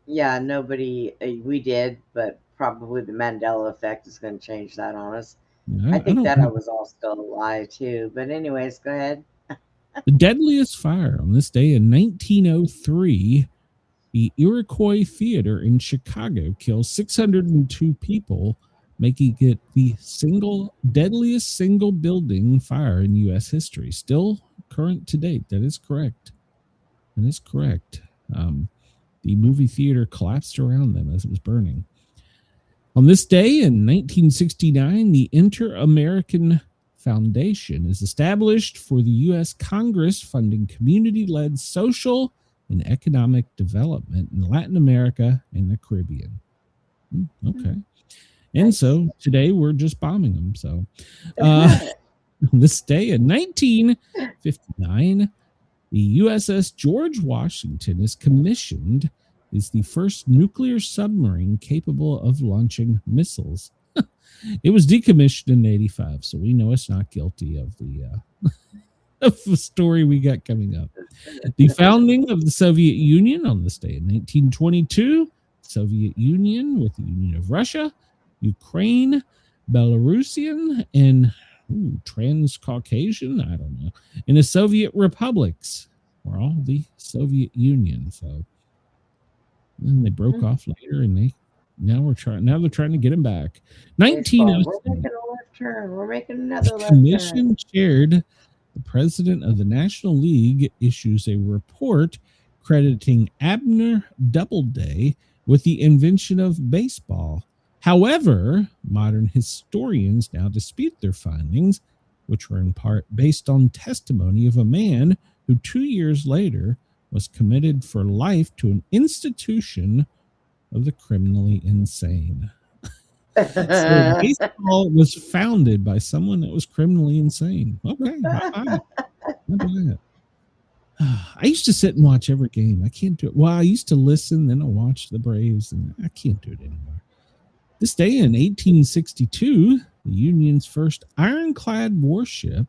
Yeah, nobody. We did, but probably the Mandela effect is going to change that on us. Yeah, I think I was all still alive too. But anyways, go ahead.
The deadliest fire on this day in 1903, the Iroquois Theater in Chicago killed 602 people, making it the deadliest single building fire in U.S. history. Still current to date. That is correct. That is correct. The movie theater collapsed around them as it was burning. On this day in 1969, the Inter-American Foundation is established for the U.S. Congress, funding community-led social and economic development in Latin America and the Caribbean. Okay. And so today we're just bombing them. So on this day in 1959, the USS George Washington is commissioned as the first nuclear submarine capable of launching missiles. It was decommissioned in 85, so we know it's not guilty of the story we got coming up. The founding of the Soviet Union on this day in 1922, Soviet Union with the Union of Russia, Ukraine, Belarusian, and Transcaucasian, I don't know, and the Soviet republics were all the Soviet Union. So then they broke off later and they Now they're trying to get him back.
We're making a left turn. We're making another left turn.
Commission chaired, the president of the National League issues a report crediting Abner Doubleday with the invention of baseball. However, modern historians now dispute their findings, which were in part based on testimony of a man who 2 years later was committed for life to an institution of the criminally insane. So baseball was founded by someone that was criminally insane. Okay, not bad. I used to sit and watch every game. I can't do it. Well, I used to listen, then I watched the Braves, and I can't do it anymore. This day in 1862, the Union's first ironclad warship,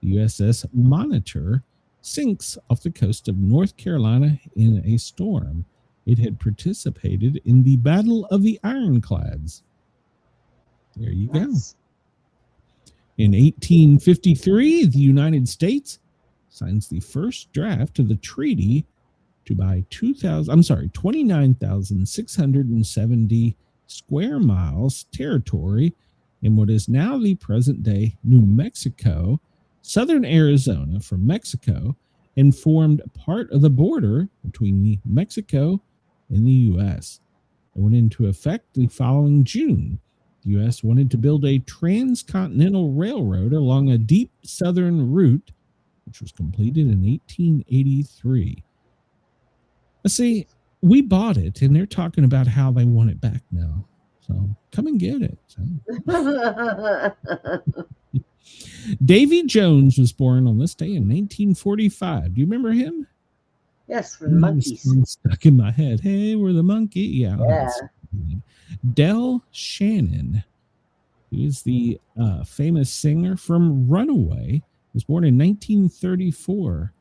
the USS Monitor, sinks off the coast of North Carolina in a storm. It had participated in the Battle of the Ironclads. There you go. In 1853, the United States signs the first draft of the treaty to buy 29,670 square miles territory in what is now the present-day New Mexico, southern Arizona from Mexico, and formed part of the border between Mexico and the U.S. It went into effect the following June. The U.S. wanted to build a transcontinental railroad along a deep southern route, which was completed in 1883. Let's see, we bought it, and they're talking about how they want it back now. So come and get it. Davy Jones was born on this day in 1945. Do you remember him?
Yes, for the monkeys.
Stuck in my head. Hey, we're the monkey. Yeah. Del Shannon, who is the famous singer from Runaway, was born in 1934.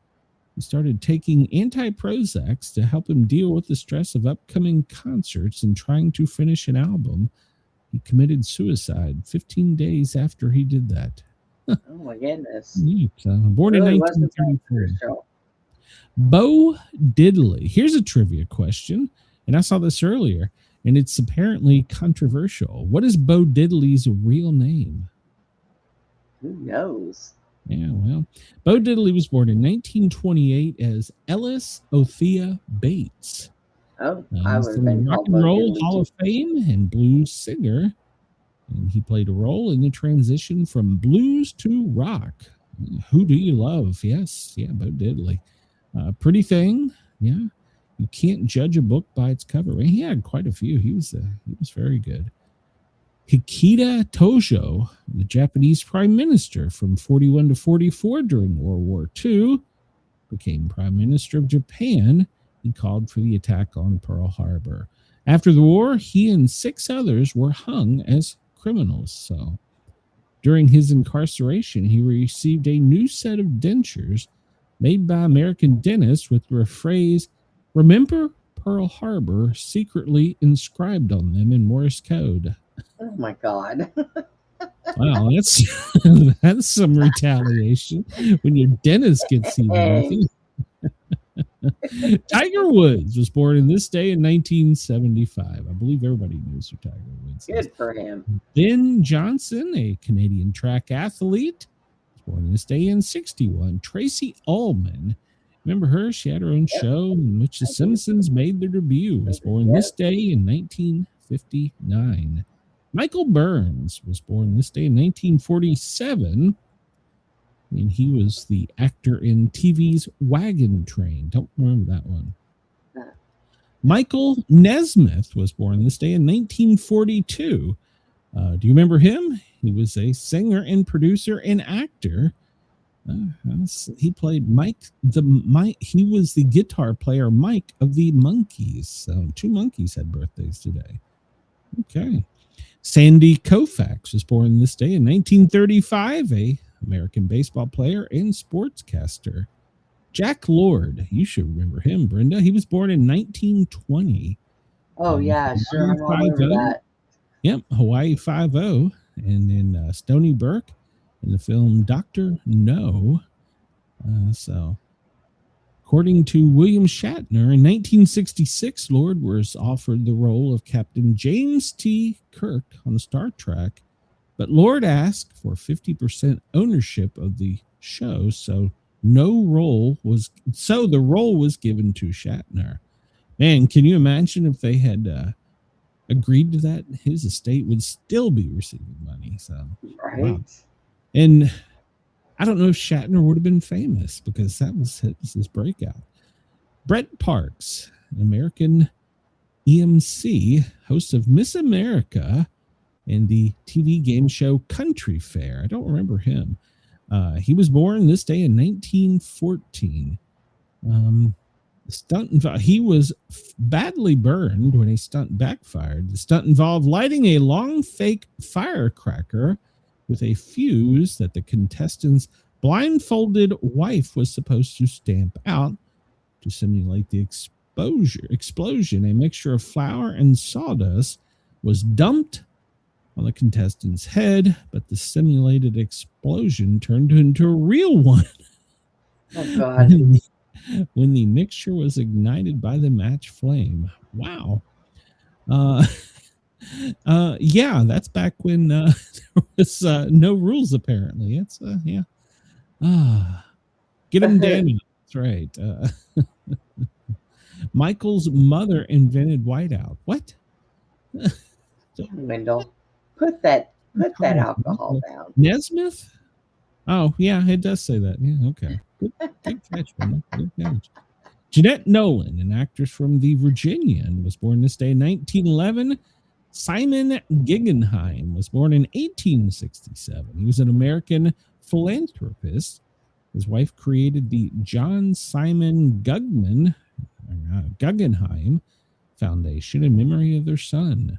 He started taking anti-Prozacs to help him deal with the stress of upcoming concerts and trying to finish an album. He committed suicide 15 days after he did that.
Oh, my goodness.
Born in 1934. Bo Diddley. Here's a trivia question, and I saw this earlier, and it's apparently controversial. What is Bo Diddley's real name?
Who knows?
Yeah, well, Bo Diddley was born in 1928 as Ellis Othea Bates.
Oh, I would have been
Rock and Roll Hall of Fame and blues singer, and he played a role in the transition from blues to rock. Who do you love? Yes, yeah, Bo Diddley. Pretty Thing, yeah. You can't judge a book by its cover. He had quite a few. He was very good. Hikita Tojo, the Japanese prime minister from 41 to 44 during World War II, became prime minister of Japan. He called for the attack on Pearl Harbor. After the war, he and 6 others were hung as criminals. So, during his incarceration, he received a new set of dentures made by American dentists with the phrase, "Remember Pearl Harbor," secretly inscribed on them in Morse code.
Oh my God.
Wow, that's some retaliation when your dentist gets even. Tiger Woods was born in this day in 1975. I believe everybody knows who Tiger Woods is.
Good for him. Ben
Johnson, a Canadian track athlete, was born in this day in 61. Tracy Ullman, remember her? She had her own show in which the Simpsons made their debut. Was born this day in 1959. Michael Burns was born this day in 1947. And he was the actor in TV's Wagon Train. Don't remember that one. Michael Nesmith was born this day in 1942. Do you remember him? He was a singer and producer and actor. He played Mike. He was the guitar player Mike of the Monkees. So 2 Monkees had birthdays today. Okay. Sandy Koufax was born this day in 1935. A American baseball player and sportscaster. Jack Lord, you should remember him, Brenda. He was born in 1920.
Oh, yeah, sure. I remember that.
Yep, Hawaii 5-0. And then Stony Burke in the film Dr. No. According to William Shatner, in 1966, Lord was offered the role of Captain James T. Kirk on Star Trek, but Lord asked for 50% ownership of the show, so the role was given to Shatner. Man, can you imagine if they had agreed to that? His estate would still be receiving money. So,
right.
Wow. And I don't know if Shatner would have been famous because that was his breakout. Brett Parks, an American EMC, host of Miss America and the TV game show Country Fair. I don't remember him. He was born this day in 1914. He was badly burned when a stunt backfired. The stunt involved lighting a long fake firecracker with a fuse that the contestant's blindfolded wife was supposed to stamp out to simulate the explosion. A mixture of flour and sawdust was dumped on the contestant's head, but the simulated explosion turned into a real one.
Oh, God.
When the mixture was ignited by the match flame. Wow. Yeah, that's back when there was no rules, apparently. It's yeah. Get him down. That's right. Michael's mother invented whiteout. What?
Wendell, put that alcohol down.
Nesmith? Oh, yeah, it does say that. Yeah, okay. Good catch, man. Good catch. Jeanette Nolan, an actress from the Virginian, was born this day in 1911. Simon Guggenheim was born in 1867. He was an American philanthropist. His wife created the John Simon Guggenheim Foundation in memory of their son.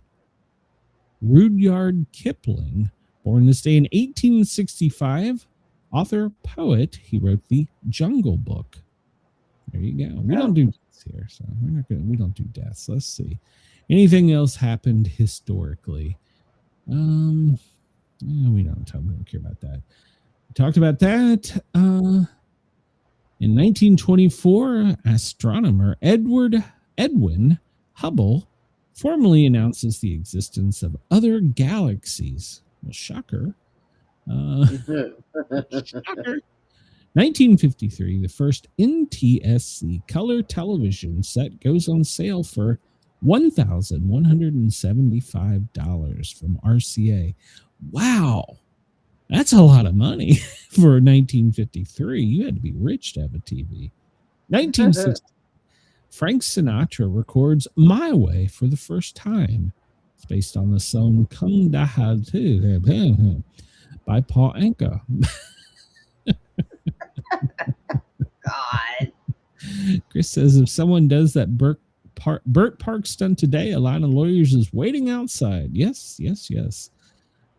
Rudyard Kipling, born this day in 1865, author, poet. He wrote the Jungle Book. There you go. We don't do deaths here, so we don't do deaths. Let's see. Anything else happened historically? We don't care about that. We talked about that. In 1924, astronomer Edwin Hubble formally announces the existence of other galaxies. Well, shocker. Shocker. 1953, the first NTSC color television set goes on sale for $1,175 from RCA. Wow. That's a lot of money for 1953. You had to be rich to have a TV. 1960, Frank Sinatra records My Way for the first time. It's based on the song Come Da by Paul Anka.
God.
Chris says if someone does that Burt Park stunt today, a line of lawyers is waiting outside. Yes.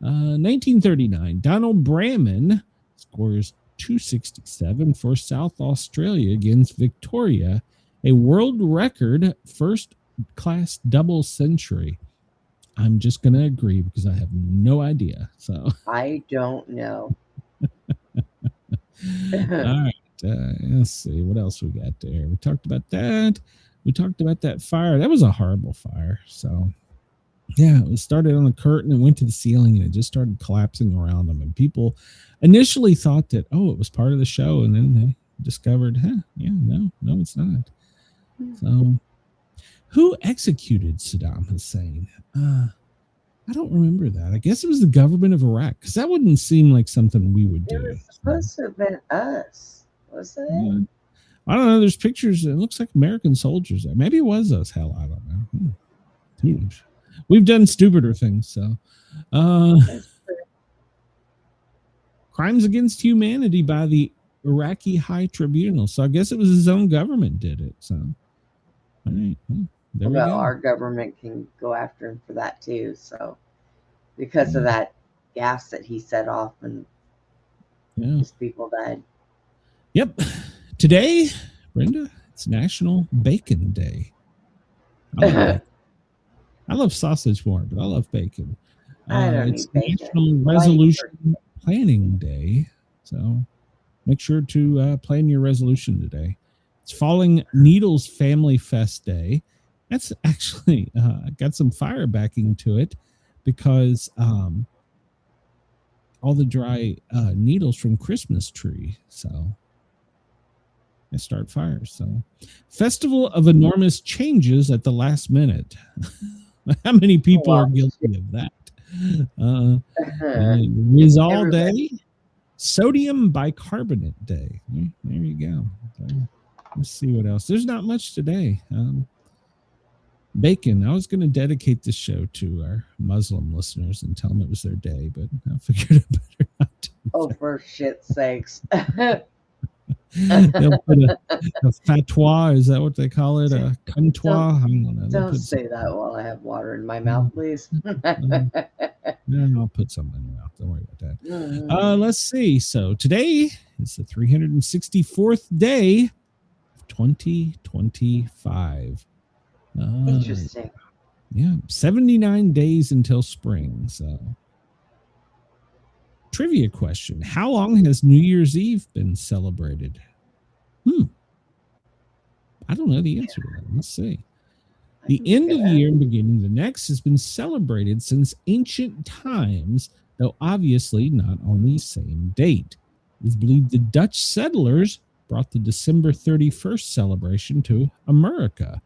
1939, Donald Bramman scores 267 for South Australia against Victoria, a world record first-class double century. I'm just going to agree because I have no idea. So
I don't know.
All right. Let's see what else we got there. We talked about that. We talked about that fire. That was a horrible fire. So, yeah, it started on the curtain and went to the ceiling, and it just started collapsing around them. And people initially thought that, it was part of the show, and then they discovered, no, it's not. So, who executed Saddam Hussein? I don't remember that. I guess it was the government of Iraq, because that wouldn't seem like something we would do.
It was supposed to have been us, wasn't it?
I don't know. There's pictures. It looks like American soldiers there. Maybe it was us. Hell, I don't know. Huge. We've done stupider things. So, crimes against humanity by the Iraqi High Tribunal. So I guess it was his own government did it. So, all right. There we go.
Our government can go after him for that too. So, because of that gas that he set off, and his people died.
Yep. Today, Brenda, it's National Bacon Day. I love sausage more, but I love bacon. It's National Resolution Planning Day. So make sure to plan your resolution today. It's Falling Needles Family Fest Day. That's actually got some fire backing to it because all the dry needles from Christmas tree. So I start fires. So Festival of Enormous Changes at the Last Minute. How many people are guilty of that? Rizal Day, Sodium Bicarbonate Day. There you go. Let's see what else. There's not much today. Bacon. I was going to dedicate this show to our Muslim listeners and tell them it was their day, but I figured it better not to.
Oh, for shit's sakes.
They'll put a fatwa, is that what they call it? A kuntwa? I don't know.
Don't say that while I have water in my mouth, please.
I'll put something in your mouth. Don't worry about that. Let's see. So today is the 364th day of 2025.
Interesting.
Yeah, 79 days until spring. So, trivia question: how long has New Year's Eve been celebrated? I don't know the answer to that. Let's see. The end of the year and beginning of the next has been celebrated since ancient times, though obviously not on the same date. It is believed the Dutch settlers brought the December 31st celebration to America,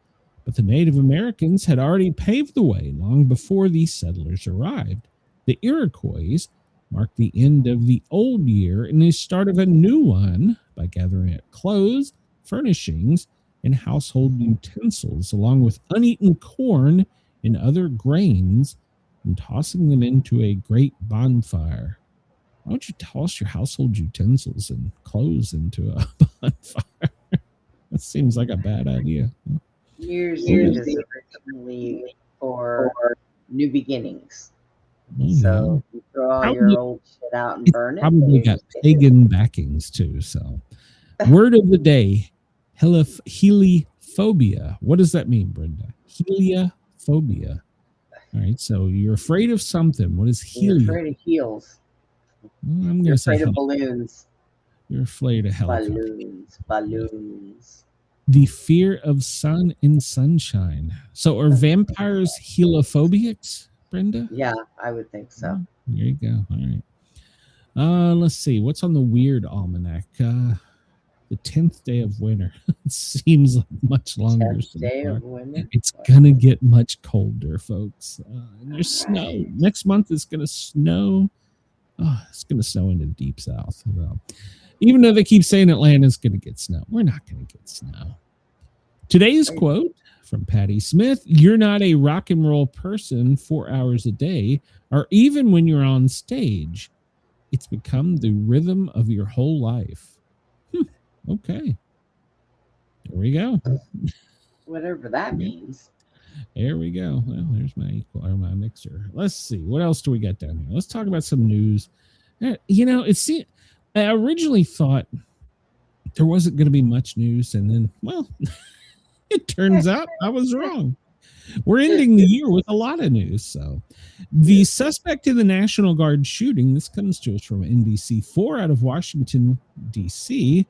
but the Native Americans had already paved the way long before these settlers arrived. The Iroquois marked the end of the old year and the start of a new one by gathering up clothes, furnishings, and household utensils, along with uneaten corn and other grains, and tossing them into a great bonfire. Why would you toss your household utensils and clothes into a bonfire? That seems like a bad idea.
New Year's Eve is originally for new beginnings. So you throw all your old shit out and burn it.
Probably got pagan backings too. So, word of the day: heliophobia. What does that mean, Brenda? Heliophobia. All right. So you're afraid of something. What is helio?
You're afraid of heels.
Well, I'm
You're afraid of balloons.
You're afraid of helicopters.
Balloons.
The fear of sun and sunshine. So are vampires heliophobics, Brenda?
Yeah, I would think so.
There you go. All right. Let's see. What's on the weird almanac? The 10th day of winter. It seems like much longer.
10th day of winter?
It's going to get much colder, folks. And there's snow. Next month it's going to snow. Oh, it's going to snow in the deep south. Well, even though they keep saying Atlanta's going to get snow, we're not going to get snow. Today's quote from Patti Smith: "You're not a rock and roll person 4 hours a day, or even when you're on stage. It's become the rhythm of your whole life." Okay. There we go.
Whatever that means.
There we go. Well, there's my mixer. Let's see. What else do we got down here? Let's talk about some news. You know, I originally thought there wasn't going to be much news, and then, well, it turns out I was wrong. We're ending the year with a lot of news. So, the suspect in the National Guard shooting, this comes to us from NBC4 out of Washington, D.C.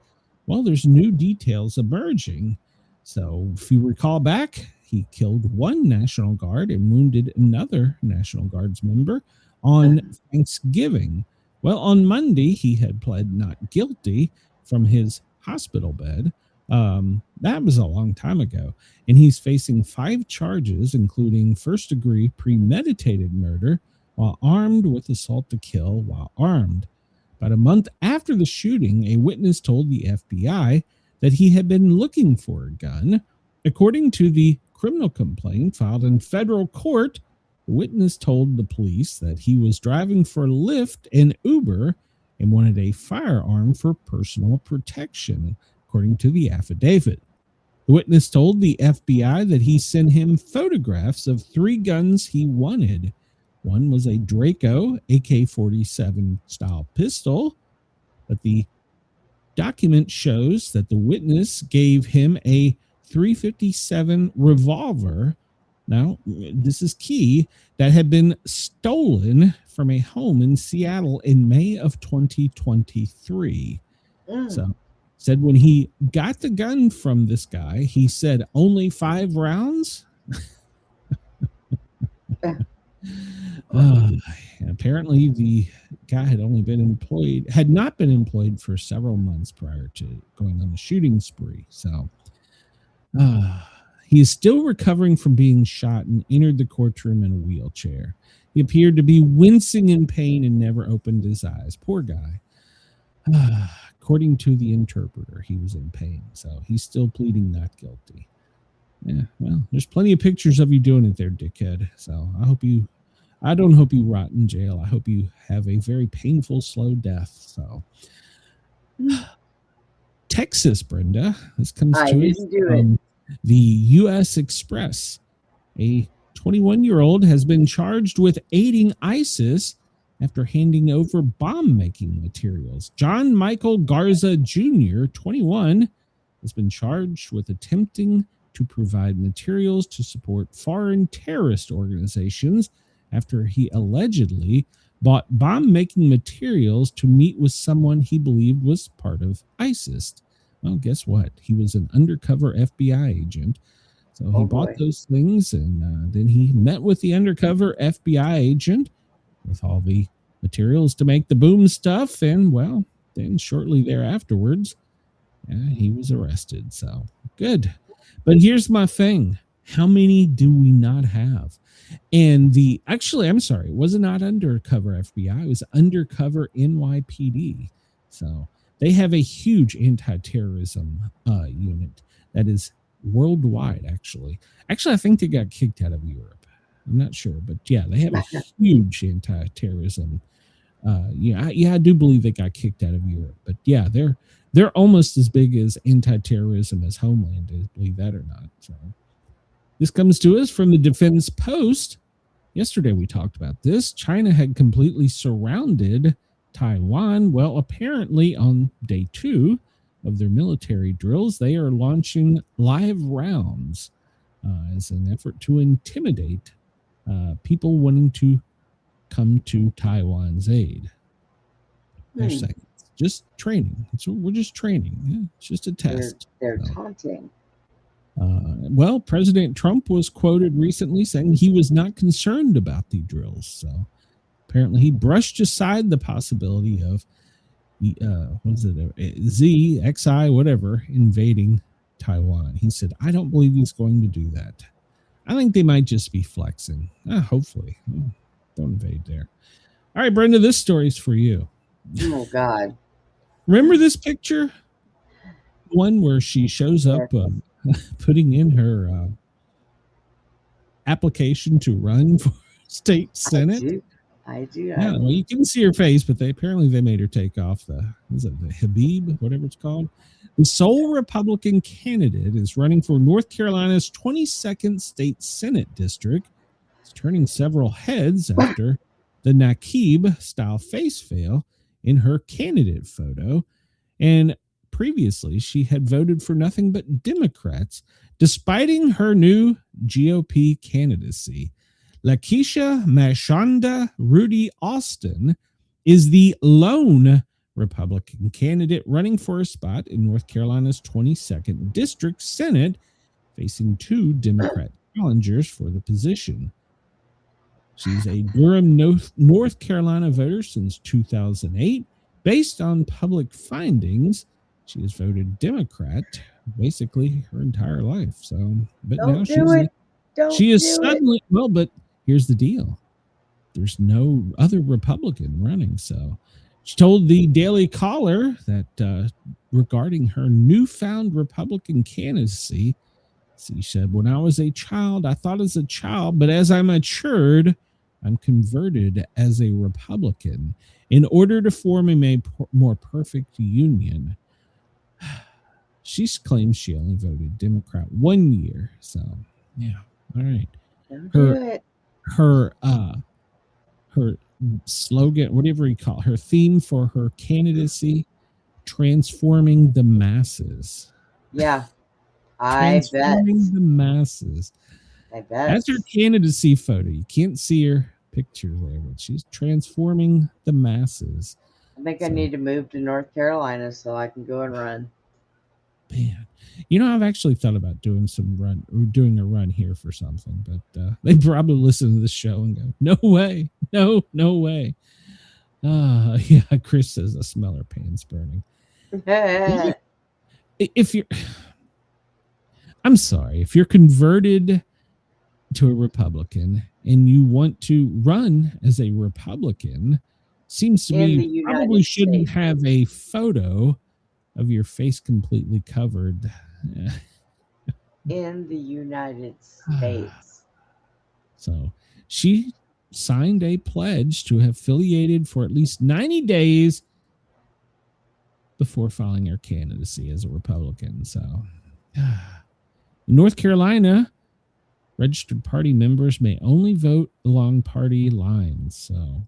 Well, there's new details emerging. So, if you recall back, he killed one National Guard and wounded another National Guard's member on Thanksgiving. Well, on Monday, he had pled not guilty from his hospital bed. That was a long time ago. And he's facing 5 charges, including first-degree premeditated murder while armed with assault to kill while armed. About a month after the shooting, a witness told the FBI that he had been looking for a gun. According to the criminal complaint filed in federal court, the witness told the police that he was driving for Lyft and Uber and wanted a firearm for personal protection, according to the affidavit. The witness told the FBI that he sent him photographs of 3 guns he wanted. One was a Draco AK-47 style pistol, but the document shows that the witness gave him a .357 revolver. Now, this is key, that had been stolen from a home in Seattle in May of 2023. So Said when he got the gun from this guy, he said only 5 rounds. Apparently the guy had not been employed for several months prior to going on the shooting spree. So he is still recovering from being shot and entered the courtroom in a wheelchair. He appeared to be wincing in pain and never opened his eyes. Poor guy. According to the interpreter, he was in pain, so he's still pleading not guilty. Yeah, well, there's plenty of pictures of you doing it there, dickhead. So I don't hope you rot in jail. I hope you have a very painful, slow death. So Texas, Brenda, this comes to us from the U.S. Express. A 21-year-old has been charged with aiding ISIS after handing over bomb-making materials. John Michael Garza Jr., 21, has been charged with attempting to provide materials to support foreign terrorist organizations after he allegedly bought bomb-making materials to meet with someone he believed was part of ISIS. Well, guess what? He was an undercover FBI agent. So he bought those things, and then he met with the undercover FBI agent with all the materials to make the boom stuff. And, well, then shortly thereafterwards, he was arrested. So good. But here's my thing. How many do we not have? And it was not undercover FBI. It was undercover NYPD. So they have a huge anti-terrorism unit that is worldwide, actually. Actually, I think they got kicked out of Europe. I'm not sure, but yeah, they have a huge anti-terrorism. I do believe they got kicked out of Europe, but yeah, they're almost as big as anti-terrorism as Homeland is, believe that or not. So this comes to us from the Defense Post. Yesterday we talked about this. China had completely surrounded Taiwan. Well, apparently on day 2 of their military drills, they are launching live rounds as an effort to intimidate people wanting to come to Taiwan's aid. They're saying just training. We're just training. Yeah, it's just a test.
They're taunting.
Well, President Trump was quoted recently saying he was not concerned about the drills. So apparently he brushed aside the possibility of XI, whatever, invading Taiwan. He said, I don't believe he's going to do that. I think they might just be flexing. Hopefully. Don't invade there. All right, Brenda, this story's for you.
Oh, God.
Remember this picture? One where she shows up putting in her application to run for state senate.
I do.
Yeah, well, you can see her face, but they made her take off the Habib, whatever it's called. The sole Republican candidate is running for North Carolina's 22nd state senate district. It's turning several heads after the Nakib-style face veil in her candidate photo. And previously, she had voted for nothing but Democrats, despite her new GOP candidacy. Lakeisha Mashonda Rudy Austin is the lone Republican candidate running for a spot in North Carolina's 22nd District Senate, facing 2 Democrat challengers for the position. She's a Durham, North Carolina voter since 2008. Based on public findings, she has voted Democrat basically her entire life. So, but now she is suddenly, well, but here's the deal. There's no other Republican running. So she told the Daily Caller that regarding her newfound Republican candidacy, she said, when I was a child, I thought as a child, but as I matured, I'm converted as a Republican in order to form a more perfect union. She claims she only voted Democrat 1 year. So, yeah. All right. Her slogan, whatever you call it, her theme for her candidacy, transforming the masses.
Yeah. Transforming
the masses.
I bet.
That's her candidacy photo. You can't see her picture there, but she's transforming the masses.
I think I need to move to North Carolina so I can go and run.
man. I've actually thought about doing a run here for something, but they probably listen to this show and go, no way, no way. Yeah, Chris says I smell her pants burning. I'm sorry, if you're converted to a Republican and you want to run as a Republican, seems to me you probably shouldn't have a photo of your face completely covered.
In the United States.
So she signed a pledge to have affiliated for at least 90 days before filing her candidacy as a Republican. So in North Carolina, registered party members may only vote along party lines. So,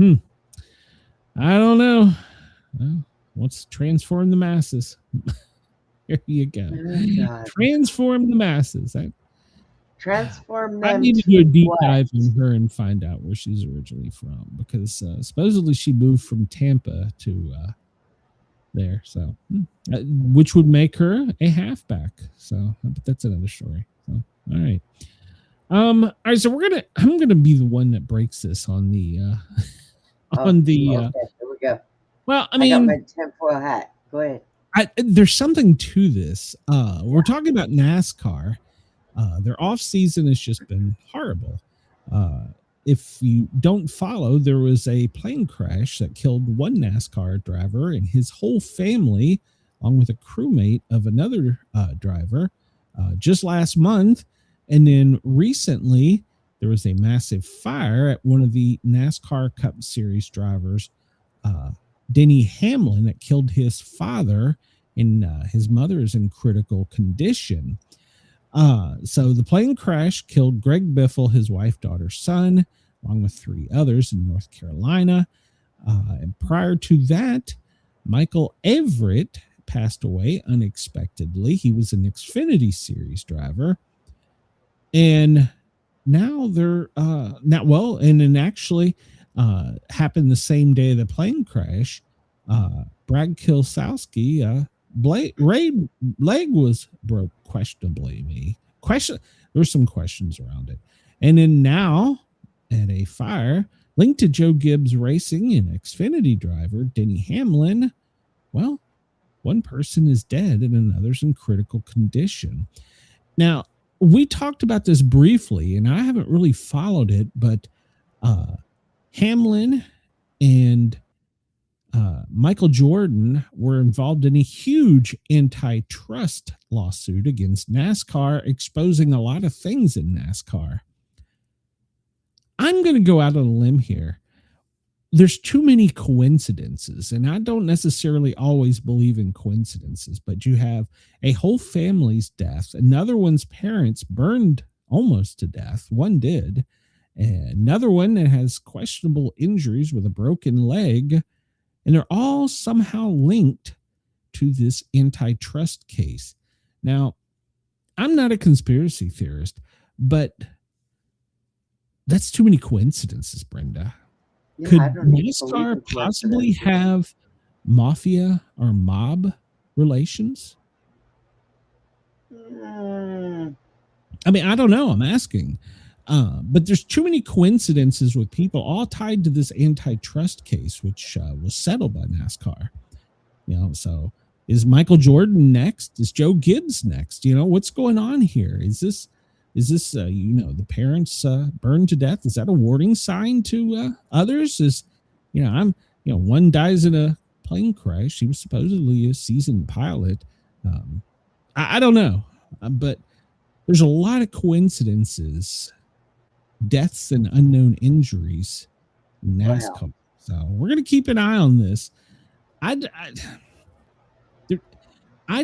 I don't know. Well, let's transform the masses. Here you go. Oh, transform the masses.
Transform them.
I need to do a deep dive on her and find out where she's originally from, because supposedly she moved from Tampa to there. So, which would make her a halfback. So, but that's another story. So, all right. All right. So I'm gonna be the one that breaks this on the
okay, here we go.
Well, I got
my tinfoil hat. Go ahead.
There's something to this. We're talking about NASCAR. Their off season has just been horrible. If you don't follow, there was a plane crash that killed one NASCAR driver and his whole family, along with a crewmate of another driver, just last month. And then recently, there was a massive fire at one of the NASCAR Cup Series drivers, Denny Hamlin, that killed his father, and his mother is in critical condition. So the plane crash killed Greg Biffle, his wife, daughter, son, along with 3 others in North Carolina. And prior to that, Michael Everett passed away unexpectedly. He was an Xfinity Series driver. And now and it actually happened the same day of the plane crash. Brad Keselowski, leg was broke questionably. There were some questions around it. And then now, at a fire linked to Joe Gibbs Racing and Xfinity driver Denny Hamlin, well, one person is dead and another's in critical condition. Now, we talked about this briefly, and I haven't really followed it, but Hamlin and Michael Jordan were involved in a huge antitrust lawsuit against NASCAR, exposing a lot of things in NASCAR. I'm going to go out on a limb here. There's too many coincidences, and I don't necessarily always believe in coincidences, but you have a whole family's death. Another one's parents burned almost to death. One did. And another one that has questionable injuries with a broken leg. And they're all somehow linked to this antitrust case. Now, I'm not a conspiracy theorist, but that's too many coincidences, Brenda. Yeah, could NASCAR possibly have mafia or mob relations? I mean, I don't know. I'm asking. But there's too many coincidences with people all tied to this antitrust case, which was settled by NASCAR. So is Michael Jordan next? Is Joe Gibbs next? What's going on here? Is this the parents burned to death? Is that a warning sign to others? One dies in a plane crash. He was supposedly a seasoned pilot. I don't know, but there's a lot of coincidences, deaths and unknown injuries in NASCAR. Wow. So we're going to keep an eye on this. I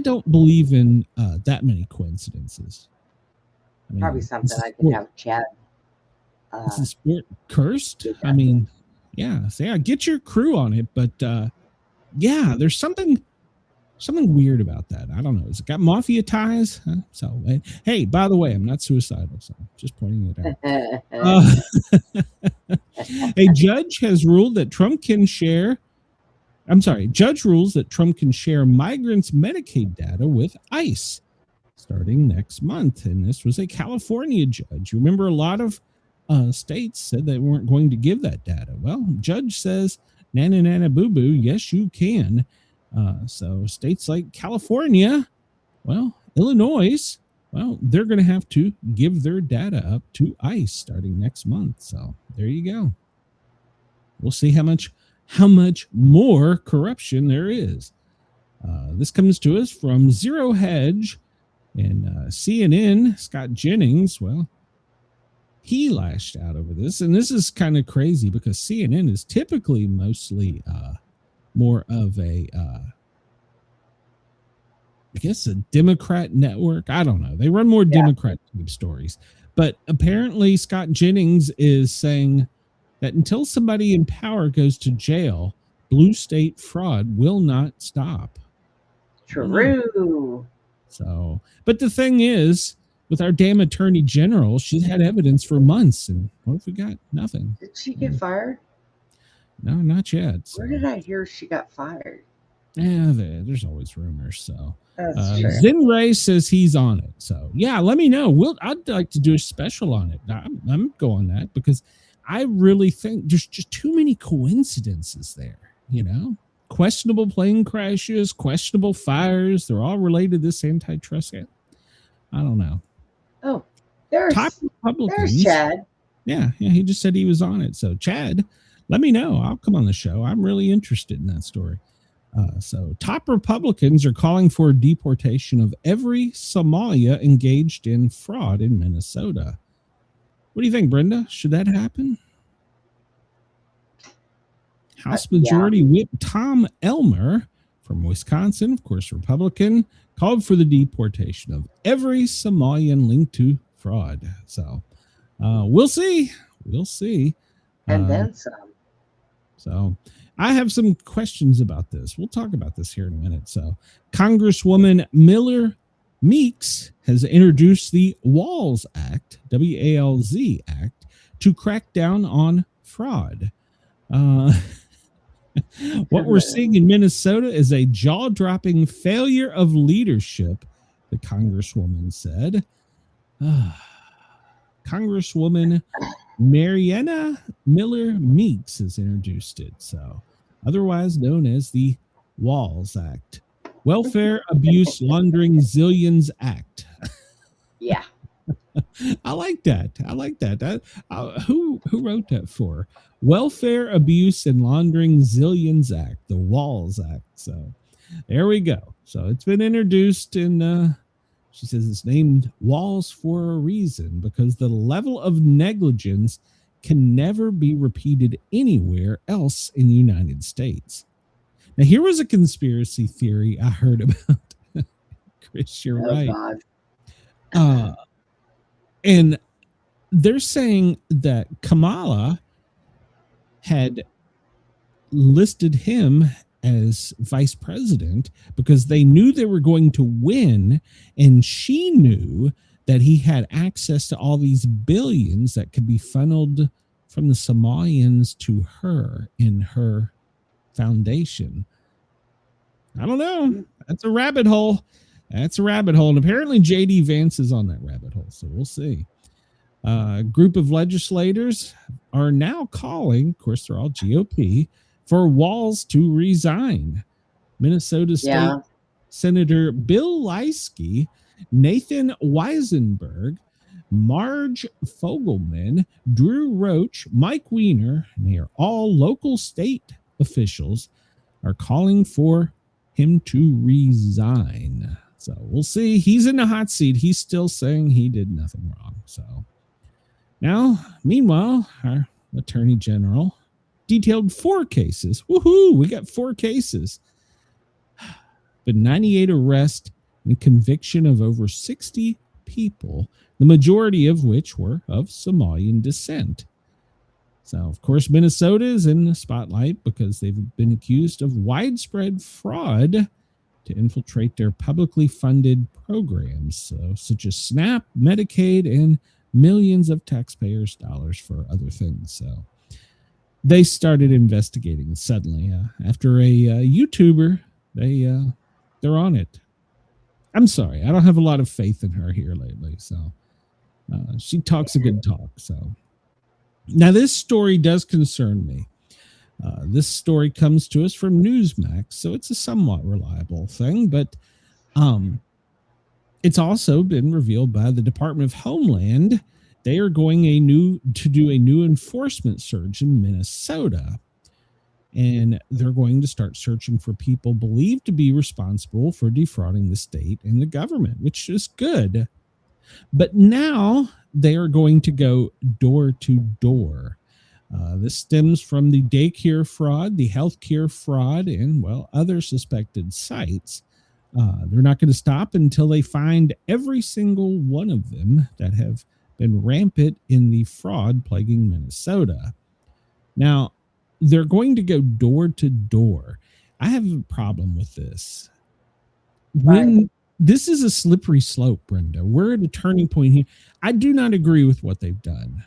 don't believe in that many coincidences.
Probably something I could have chat.
Is the sport cursed? I mean, yeah. So yeah, get your crew on it. But there's something weird about that. I don't know. Has it got mafia ties? Huh? So hey, by the way, I'm not suicidal, so just pointing it out. A judge has ruled that Trump can share Judge rules that Trump can share migrants' Medicaid data with ICE starting next month. And this was a California judge. Remember, a lot of states said they weren't going to give that data. Well, judge says, nana, nana, boo, boo, yes, you can. So states like California, well, Illinois, well, they're going to have to give their data up to ICE starting next month. So there you go. We'll see how much more corruption there is. This comes to us from Zero Hedge and CNN. Scott Jennings, well, he lashed out over this. And this is kind of crazy because CNN is typically mostly more of a, I guess, a Democrat network. I don't know. They run more Democrat type stories. But apparently Scott Jennings is saying that until somebody in power goes to jail, blue state fraud will not stop.
True.
So, but the thing is, with our damn attorney general, she's had evidence for months, and what if we got nothing?
Did she get fired?
No, not yet. So.
Where did I hear she got fired?
Yeah, there's always rumors. So,
Zinray
says he's on it. So, yeah, let me know. I'd like to do a special on it. I'm going that because I really think there's just too many coincidences there, you know? Questionable plane crashes, questionable fires. They're all related to this antitrust. I don't know.
Oh, there's Chad.
Yeah, he just said he was on it. So, Chad, let me know. I'll come on the show. I'm really interested in that story. So, top Republicans are calling for deportation of every Somalia engaged in fraud in Minnesota. What do you think, Brenda? Should that happen? House Majority Whip Tom Elmer from Wisconsin, of course, Republican, called for the deportation of every Somalian linked to fraud. So we'll see.
And then some.
So I have some questions about this. We'll talk about this here in a minute. So Congresswoman Miller Meeks has introduced the WALZ Act, W-A-L-Z Act, to crack down on fraud. What we're seeing in Minnesota is a jaw-dropping failure of leadership, the Congresswoman said. Congresswoman Mariana Miller Meeks has introduced it, so otherwise known as the WALZ Act, Welfare Abuse Laundering Zillions Act.
Yeah.
I like that. Who wrote that for? Welfare Abuse and Laundering Zillions Act, the WALZ Act. So there we go. So it's been introduced, and she says it's named WALZ for a reason, because the level of negligence can never be repeated anywhere else in the United States. Now, here was a conspiracy theory I heard about. Chris, you're right. God. And they're saying that Kamala had listed him as vice president because they knew they were going to win, and she knew that he had access to all these billions that could be funneled from the Somalians to her in her foundation. I don't know. That's a rabbit hole. And apparently JD Vance is on that rabbit hole, so we'll see. A group of legislators are now calling, of course, they're all GOP, for Walz to resign. Minnesota State Senator Bill Leisky, Nathan Weisenberg, Marge Fogelman, Drew Roach, Mike Weiner, and they are all local state officials, are calling for him to resign. So we'll see. He's in the hot seat. He's still saying he did nothing wrong. So now, meanwhile, our attorney general detailed 4 cases. Woohoo! We got 4 cases. But 98 arrests and conviction of over 60 people, the majority of which were of Somalian descent. So, of course, Minnesota is in the spotlight because they've been accused of widespread fraud to infiltrate their publicly funded programs, such as SNAP, Medicaid, and millions of taxpayers' dollars for other things. So they started investigating suddenly after a YouTuber. They're on it. I'm sorry, I don't have a lot of faith in her here lately. So she talks a good talk. So now this story does concern me. This story comes to us from Newsmax, so it's a somewhat reliable thing, but it's also been revealed by the Department of Homeland. They are going to do a new enforcement surge in Minnesota, and they're going to start searching for people believed to be responsible for defrauding the state and the government, which is good. But now they are going to go door to door. This stems from the daycare fraud, the healthcare fraud, and, well, other suspected sites. They're not going to stop until they find every single one of them that have been rampant in the fraud plaguing Minnesota. Now, they're going to go door to door. I have a problem with this. This is a slippery slope, Brenda. We're at a turning point here. I do not agree with what they've done.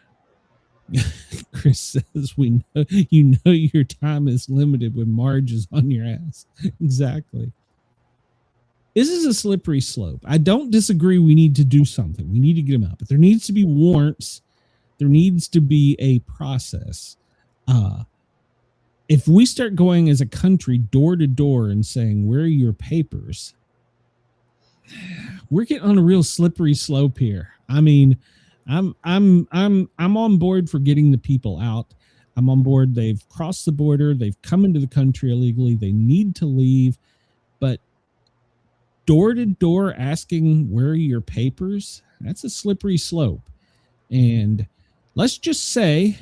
Chris says, "We know your time is limited when Marge is on your ass." Exactly. This is a slippery slope. I don't disagree. We need to do something. We need to get them out, but there needs to be warrants. There needs to be a process. If we start going as a country door to door and saying, "Where are your papers?" we're getting on a real slippery slope here. I mean, I'm on board for getting the people out. I'm on board. They've crossed the border. They've come into the country illegally. They need to leave. But door to door asking, "Where are your papers?" That's a slippery slope. And let's just say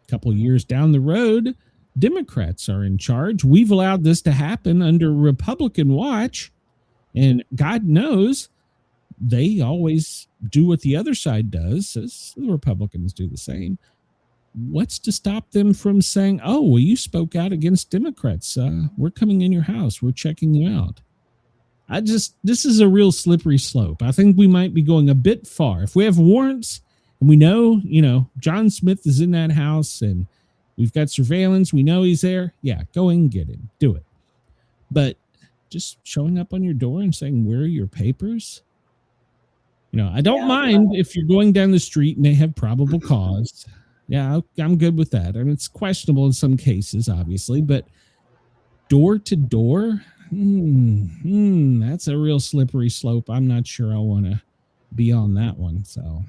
a couple of years down the road, Democrats are in charge. We've allowed this to happen under Republican watch. And God knows they always do what the other side does, as the Republicans do the same. What's to stop them from saying, "Oh, well, you spoke out against Democrats. We're coming in your house. We're checking you out." This is a real slippery slope. I think we might be going a bit far. If we have warrants and we know, John Smith is in that house and we've got surveillance, we know he's there. Yeah, go and get him. Do it. But just showing up on your door and saying, "Where are your papers?" I don't mind if you're going down the street and they have probable cause. Yeah, I'm good with that. I mean, it's questionable in some cases, obviously, but door to door, that's a real slippery slope. I'm not sure I want to be on that one. So,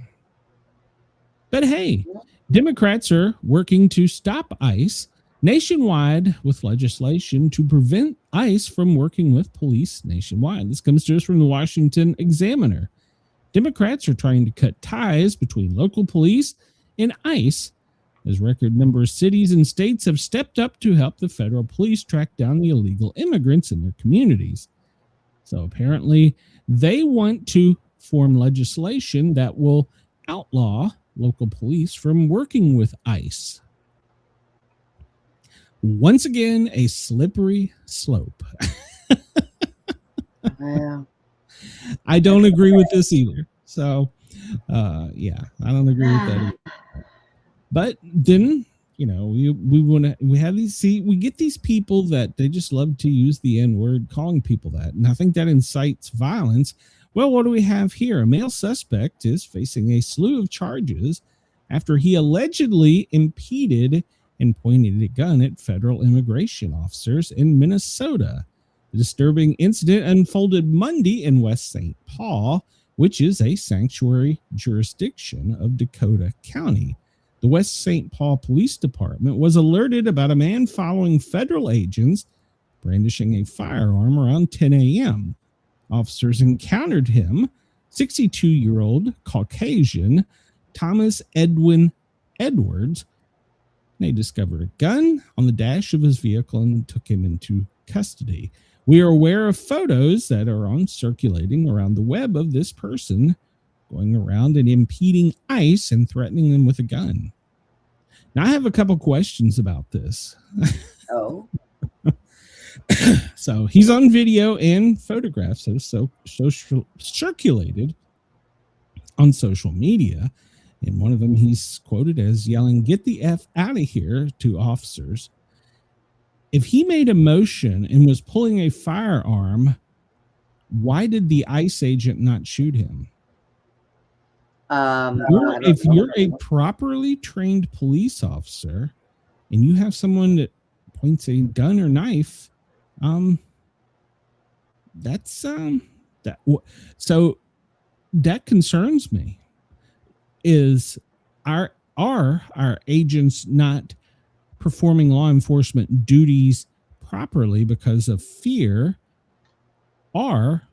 but hey, Democrats are working to stop ICE nationwide with legislation to prevent ICE from working with police nationwide. This comes to us from the Washington Examiner. Democrats are trying to cut ties between local police and ICE as record number of cities and states have stepped up to help the federal police track down the illegal immigrants in their communities. So apparently they want to form legislation that will outlaw local police from working with ICE. Once again, a slippery slope.
Yeah.
I don't agree with this either. So, I don't agree with that either. But then, we get these people that they just love to use the N-word, calling people that. And I think that incites violence. Well, what do we have here? A male suspect is facing a slew of charges after he allegedly impeded and pointed a gun at federal immigration officers in Minnesota. The disturbing incident unfolded Monday in West St. Paul, which is a sanctuary jurisdiction of Dakota County. The West St. Paul Police Department was alerted about a man following federal agents brandishing a firearm around 10 a.m. Officers encountered him, 62-year-old Caucasian Thomas Edwin Edwards. They discovered a gun on the dash of his vehicle and took him into custody. We are aware of photos that are circulating around the web of this person going around and impeding ICE and threatening them with a gun. Now, I have a couple questions about this.
Oh.
So he's on video and photographs, so circulated on social media. In one of them, he's quoted as yelling, "Get the F out of here," to officers. If he made a motion and was pulling a firearm, why did the ICE agent not shoot him? If you're a properly trained police officer and you have someone that points a gun or knife, so that concerns me. Is our agents not performing law enforcement duties properly because of fear? Are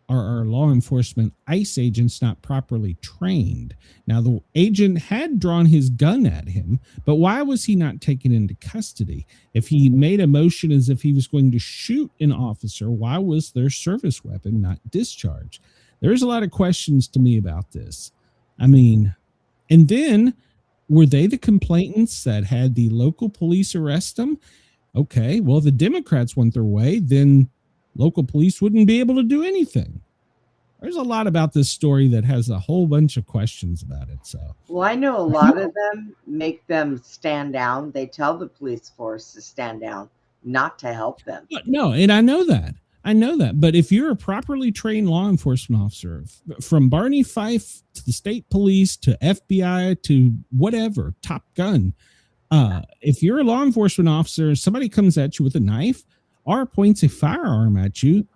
our law enforcement ICE agents not properly trained? Now, the agent had drawn his gun at him, but why was he not taken into custody? If he made a motion as if he was going to shoot an officer, why was their service weapon not discharged? There's a lot of questions to me about this. I mean, and then were they the complainants that had the local police arrest them? Okay, well, the Democrats went their way, then local police wouldn't be able to do anything. There's a lot about this story that has a whole bunch of questions about it. So,
well, I know a lot of them make them stand down. They tell the police force to stand down, not to help them.
No, and I know that. But if you're a properly trained law enforcement officer, from Barney Fife to the state police to FBI to whatever, Top Gun, if you're a law enforcement officer, somebody comes at you with a knife or points a firearm at you,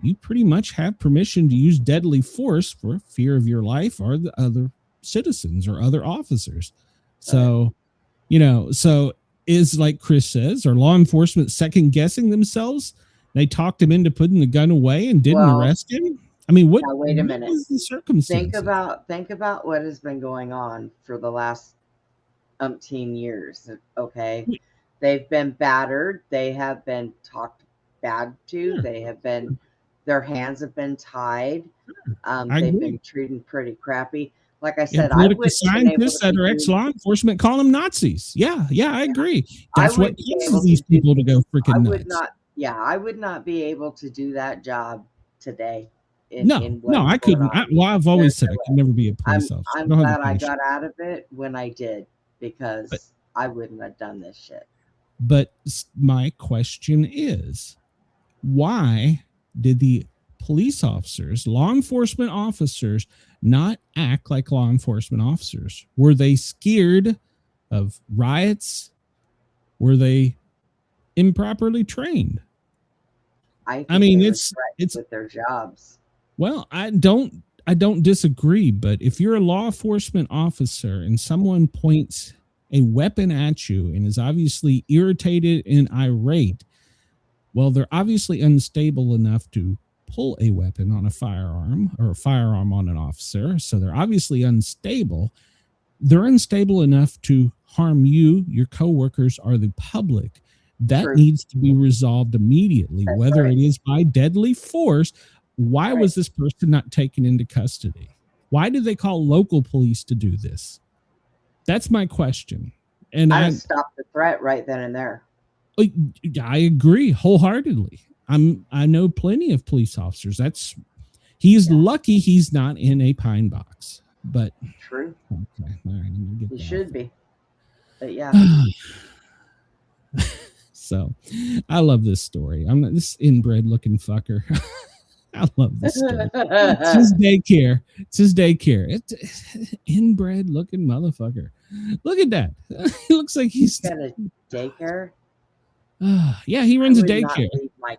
you pretty much have permission to use deadly force for fear of your life or the other citizens or other officers. So, so is, like Chris says, are law enforcement second guessing themselves? They talked him into putting the gun away and didn't arrest him. I mean, what?
Now, wait a minute.
Is the circumstance?
Think about what has been going on for the last umpteen years. Okay, they've been battered. They have been talked bad to. They have been. Their hands have been tied. They've been treated pretty crappy. Like I said, I would
scientists that are ex-law enforcement call them Nazis. Yeah, I agree. That's what causes these people to go freaking nuts.
I would not be able to do that job today.
I couldn't. I've always said I could never be a police officer.
I'm glad I got out of it when I did, because I wouldn't have done this shit.
But my question is, why did the police officers, law enforcement officers, not act like law enforcement officers? Were they scared of riots? Were they improperly trained?
I mean, it's with their jobs.
Well, I don't disagree, but if you're a law enforcement officer and someone points a weapon at you and is obviously irritated and irate, well, they're obviously unstable enough to pull a weapon on a firearm or a firearm on an officer. So they're obviously unstable. They're unstable enough to harm you, your coworkers, or the public. That needs to be resolved immediately, whether it is by deadly force. Why was this person not taken into custody? Why did they call local police to do this? That's my question. And
I stopped the threat right then and there.
I agree wholeheartedly. I know plenty of police officers. He's lucky he's not in a pine box. But
true.
Okay, all right.
He should be. But yeah.
So, I love this story. I'm not this inbred looking fucker. I love this story. It's his daycare. It's inbred looking motherfucker. Look at that. He looks like he's
got a daycare.
Yeah, he runs a daycare.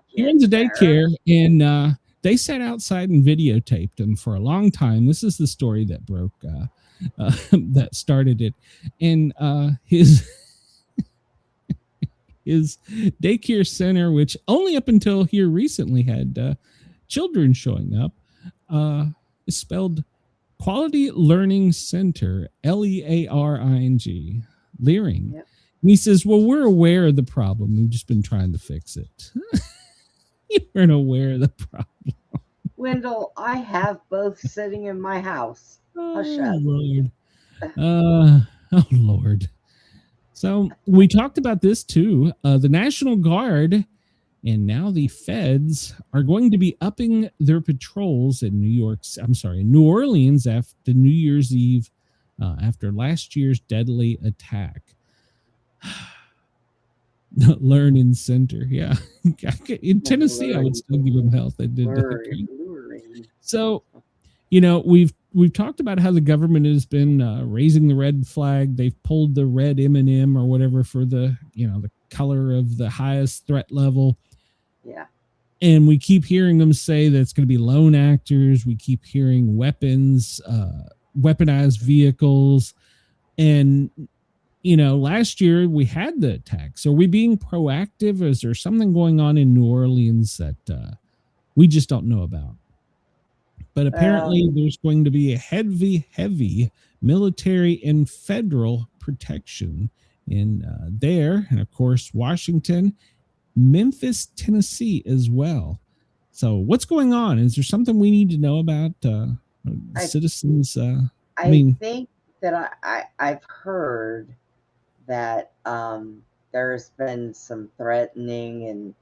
He runs a daycare, and they sat outside and videotaped him for a long time. This is the story that broke, that started it. And his daycare center, which only up until here recently had children showing up, is spelled Quality Learning Center, Learing, Learing. Yep. And he says, well, we're aware of the problem. We've just been trying to fix it. You weren't aware of the problem.
Wendell, I have both sitting in my house.
Oh, Lord. Oh, Lord. So we talked about this too. The National Guard and now the feds are going to be upping their patrols in New Orleans after New Year's Eve after last year's deadly attack. Learning center, yeah. In Tennessee, I would still give them health. They did. So, we've talked about how the government has been raising the red flag. They've pulled the red M&M or whatever for the the color of the highest threat level.
Yeah.
And we keep hearing them say that it's going to be lone actors. We keep hearing weapons, weaponized vehicles. And, last year we had the attacks. Are we being proactive? Is there something going on in New Orleans that we just don't know about? But apparently there's going to be a heavy military and federal protection in there. And, of course, Washington, Memphis, Tennessee as well. So what's going on? Is there something we need to know about citizens?
I think that I've heard that there's been some threatening, and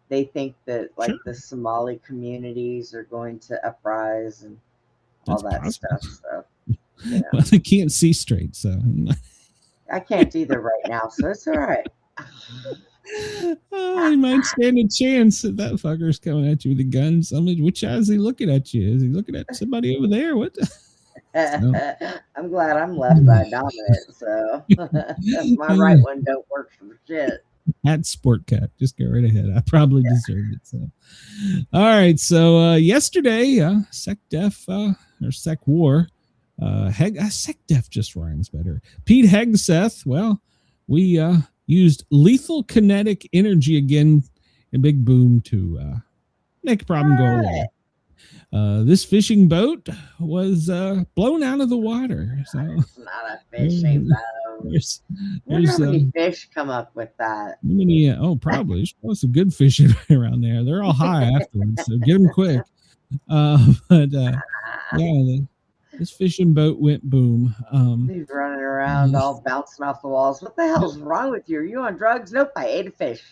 they think that the Somali communities are going to uprise and all that stuff. So
well, they can't see straight, so
I can't either right now, so it's all right.
You might stand a chance that fucker's coming at you with a gun. Which eye is he looking at you? Is he looking at somebody over there? What?
I'm glad I'm left eye dominant, so my right one don't work for shit.
At Sportcat, just go right ahead. I probably deserved it. So, all right. So yesterday, SecDef or Sec War, SecDef just rhymes better. Pete Hegseth. Well, we used lethal kinetic energy again, a big boom to make a problem go away. This fishing boat was blown out of the water. So
it's not a fishing boat. There's how many fish come up with that?
Probably. There's probably some good fish around there. They're all high afterwards, so get them quick. This fishing boat went boom.
He's running around all bouncing off the walls. What the hell's wrong with you? Are you on drugs? Nope, I ate a fish.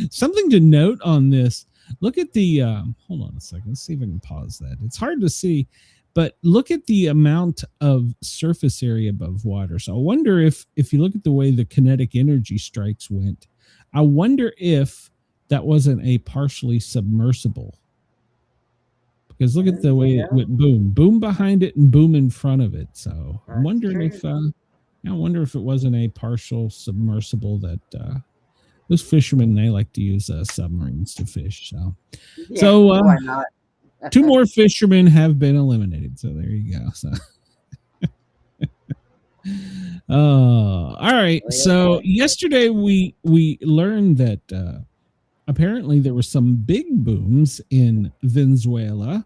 Something to note on this. Look at the, hold on a second. Let's see if I can pause that. It's hard to see, but look at the amount of surface area above water. So I wonder if you look at the way the kinetic energy strikes went, I wonder if that wasn't a partially submersible. Because look at the way it went boom behind it and boom in front of it. So I'm wondering if, I wonder if it wasn't a partial submersible that, those fishermen, they like to use submarines to fish. So,
why not?
2 more fishermen have been eliminated. So there you go. So, all right. So yesterday we learned that apparently there were some big booms in Venezuela,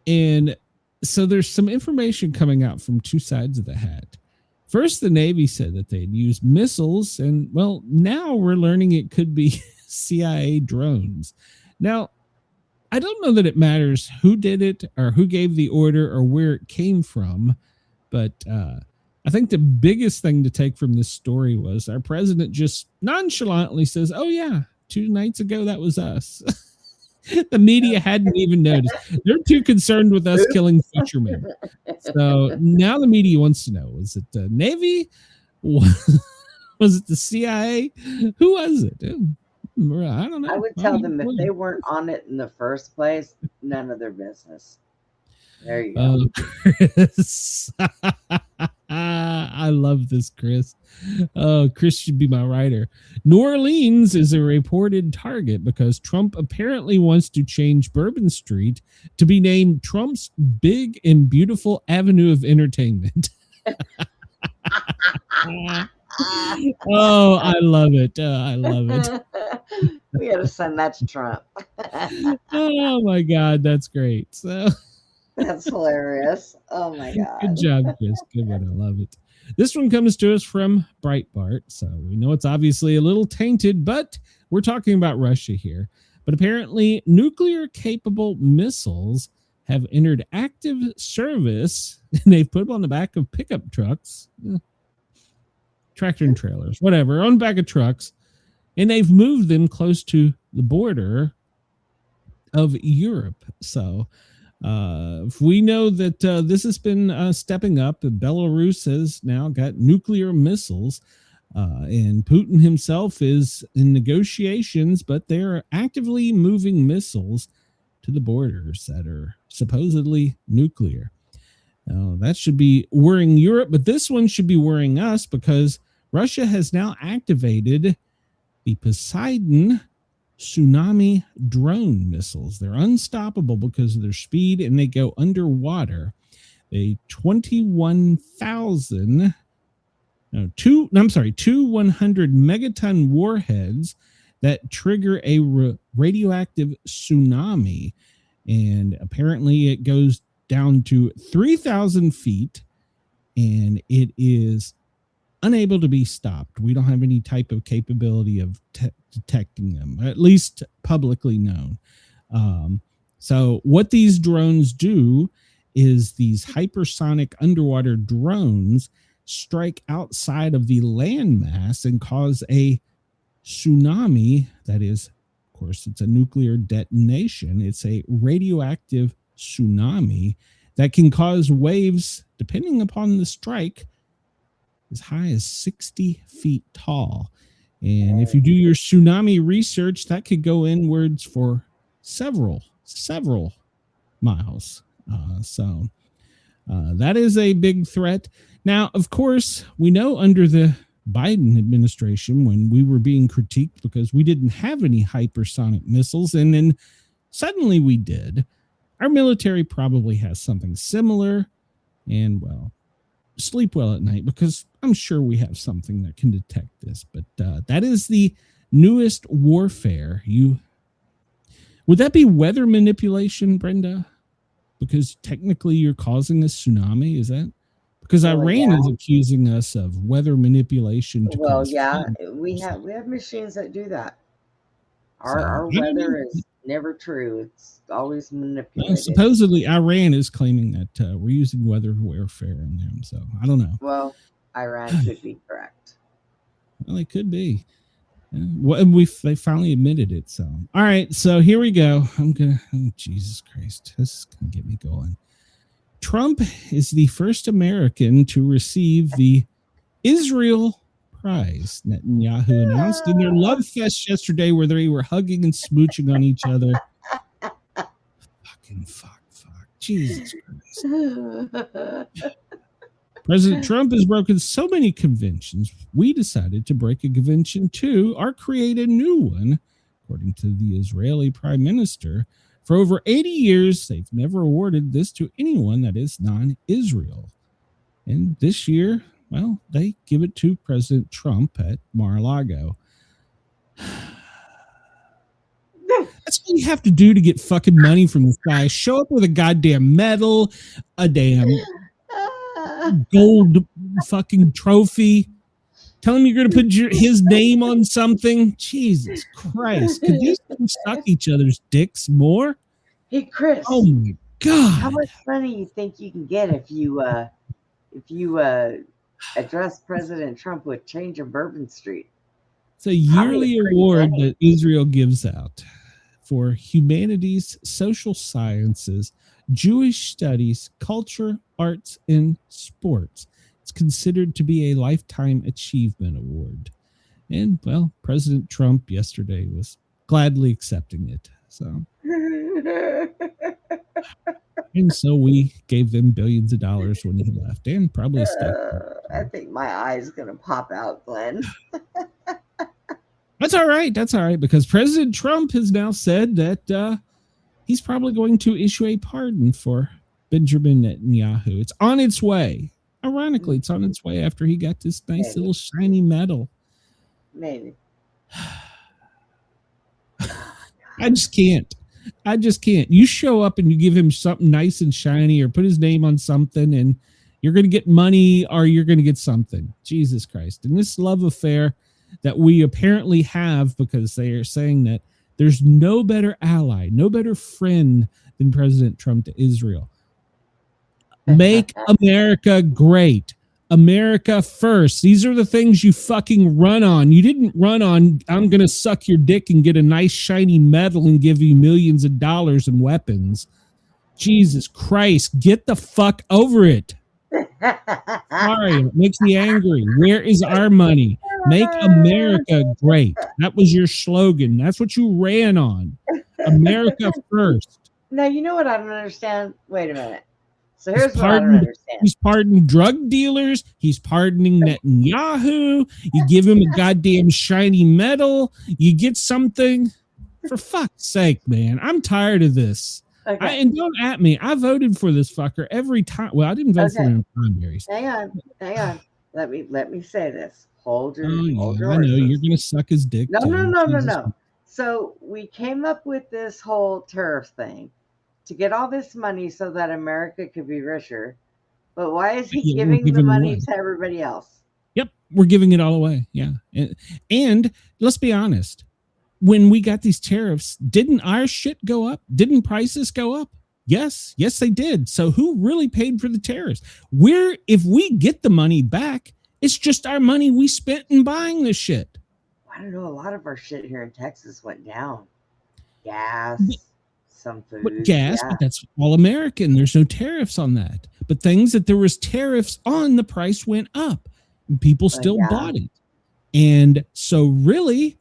and so there's some information coming out from 2 sides of the hat. First, the Navy said that they'd used missiles, and, well, now we're learning it could be CIA drones. Now, I don't know that it matters who did it or who gave the order or where it came from, but I think the biggest thing to take from this story was our president just nonchalantly says, oh, yeah, 2 nights ago, that was us. The media hadn't even noticed. They're too concerned with us killing fishermen. So now the media wants to know, was it the Navy? Was it the CIA? Who was it? I don't know.
I would tell them if they weren't on it in the first place, none of their business. There you go.
Chris. I love this, Chris. Oh, Chris should be my writer. New Orleans is a reported target because Trump apparently wants to change Bourbon Street to be named Trump's Big and Beautiful Avenue of Entertainment. Oh, I love it. I love it.
We got to send that to Trump.
Oh, my God. That's great. So
that's hilarious. Oh, my God.
Good job, Chris. Good one. I love it. This one comes to us from Breitbart, so we know it's obviously a little tainted, but we're talking about Russia here. But apparently, nuclear-capable missiles have entered active service, and they've put them on the back of pickup trucks, tractor and trailers, whatever, on the back of trucks, and they've moved them close to the border of Europe. So We know that this has been stepping up. Belarus has now got nuclear missiles, and Putin himself is in negotiations, but they're actively moving missiles to the borders that are supposedly nuclear. Now, that should be worrying Europe, but this one should be worrying us because Russia has now activated the Poseidon tsunami drone missiles. They're unstoppable because of their speed, and they go underwater. Two 100 megaton warheads that trigger a radioactive tsunami. And apparently it goes down to 3,000 feet, and it is unable to be stopped. We don't have any type of capability of detecting them, at least publicly known. So what these drones do is these hypersonic underwater drones strike outside of the landmass and cause a tsunami. That is, of course, it's a nuclear detonation. It's a radioactive tsunami that can cause waves, depending upon the strike, as high as 60 feet tall. And if you do your tsunami research, that could go inwards for several miles. So that is a big threat. Now, of course, we know under the Biden administration, when we were being critiqued because we didn't have any hypersonic missiles, and then suddenly we did. Our military probably has something similar, and well, sleep well at night because I'm sure we have something that can detect this. But that is the newest warfare. Would that be weather manipulation, Brenda? Because technically you're causing a tsunami, is that? Because Iran is accusing us of weather manipulation.
We have machines that do that. Our weather is never true. It's always manipulated.
Supposedly, Iran is claiming that we're using weather warfare in them. So I don't know.
Well, Iran could be correct.
Well, it could be. Well, they finally admitted it. So all right. So here we go. Jesus Christ, this is gonna get me going. Trump is the first American to receive the Israel Prize, Netanyahu announced in their love fest yesterday, where they were hugging and smooching on each other. Fuck. Jesus Christ. President Trump has broken so many conventions, we decided to break a convention too, or create a new one, according to the Israeli Prime Minister. For over 80 years, they've never awarded this to anyone that is non-Israel. And this year, well, they give it to President Trump at Mar-a-Lago. That's what you have to do to get fucking money from this guy. Show up with a goddamn medal, a damn gold fucking trophy. Tell him you're going to put his name on something. Jesus Christ. Could these two suck each other's dicks more?
Hey, Chris.
Oh, my God.
How much money do you think you can get if you address President Trump with Change of Bourbon Street?
It's a yearly award that Israel gives out for humanities, social sciences, Jewish studies, culture, arts, and sports. It's considered to be a lifetime achievement award. And, well, President Trump yesterday was gladly accepting it. So, and so we gave them billions of dollars when he left, and probably
I think my eye's going to pop out, Glenn.
That's all right. That's all right, because President Trump has now said that he's probably going to issue a pardon for Benjamin Netanyahu. It's on its way. Ironically, it's on its way after he got this nice little shiny medal.
Maybe.
I just can't. You show up and you give him something nice and shiny or put his name on something and you're going to get money or you're going to get something. Jesus Christ. And this love affair that we apparently have, because they are saying that there's no better ally, no better friend than President Trump to Israel. Make America great. America first. These are the things you fucking run on. You didn't run on, I'm going to suck your dick and get a nice shiny medal and give you millions of dollars and weapons. Jesus Christ, get the fuck over it. Sorry, it makes me angry. Where is our money? Make America great. That was your slogan. That's what you ran on. America first.
Now, you know what I don't understand? Wait a minute. So here's what I don't understand.
He's pardoning drug dealers. He's pardoning Netanyahu. You give him a goddamn shiny medal. You get something. For fuck's sake, man. I'm tired of this. Okay. And don't at me. I voted for this fucker every time. Well, I didn't vote for him in primaries.
Hang on. Let me say this. Hold your
I know you're gonna suck his dick.
No. So we came up with this whole tariff thing to get all this money so that America could be richer. But why is he giving the money to everybody else?
Yep, we're giving it all away. Yeah, and let's be honest. When we got these tariffs, didn't our shit go up? Didn't prices go up? Yes, they did. So who really paid for the tariffs? If we get the money back, it's just our money we spent in buying this shit.
I don't know. A lot of our shit here in Texas went down. Gas, some food.
But that's all American. There's no tariffs on that. But things that there was tariffs on, the price went up. And people still bought it. And so really,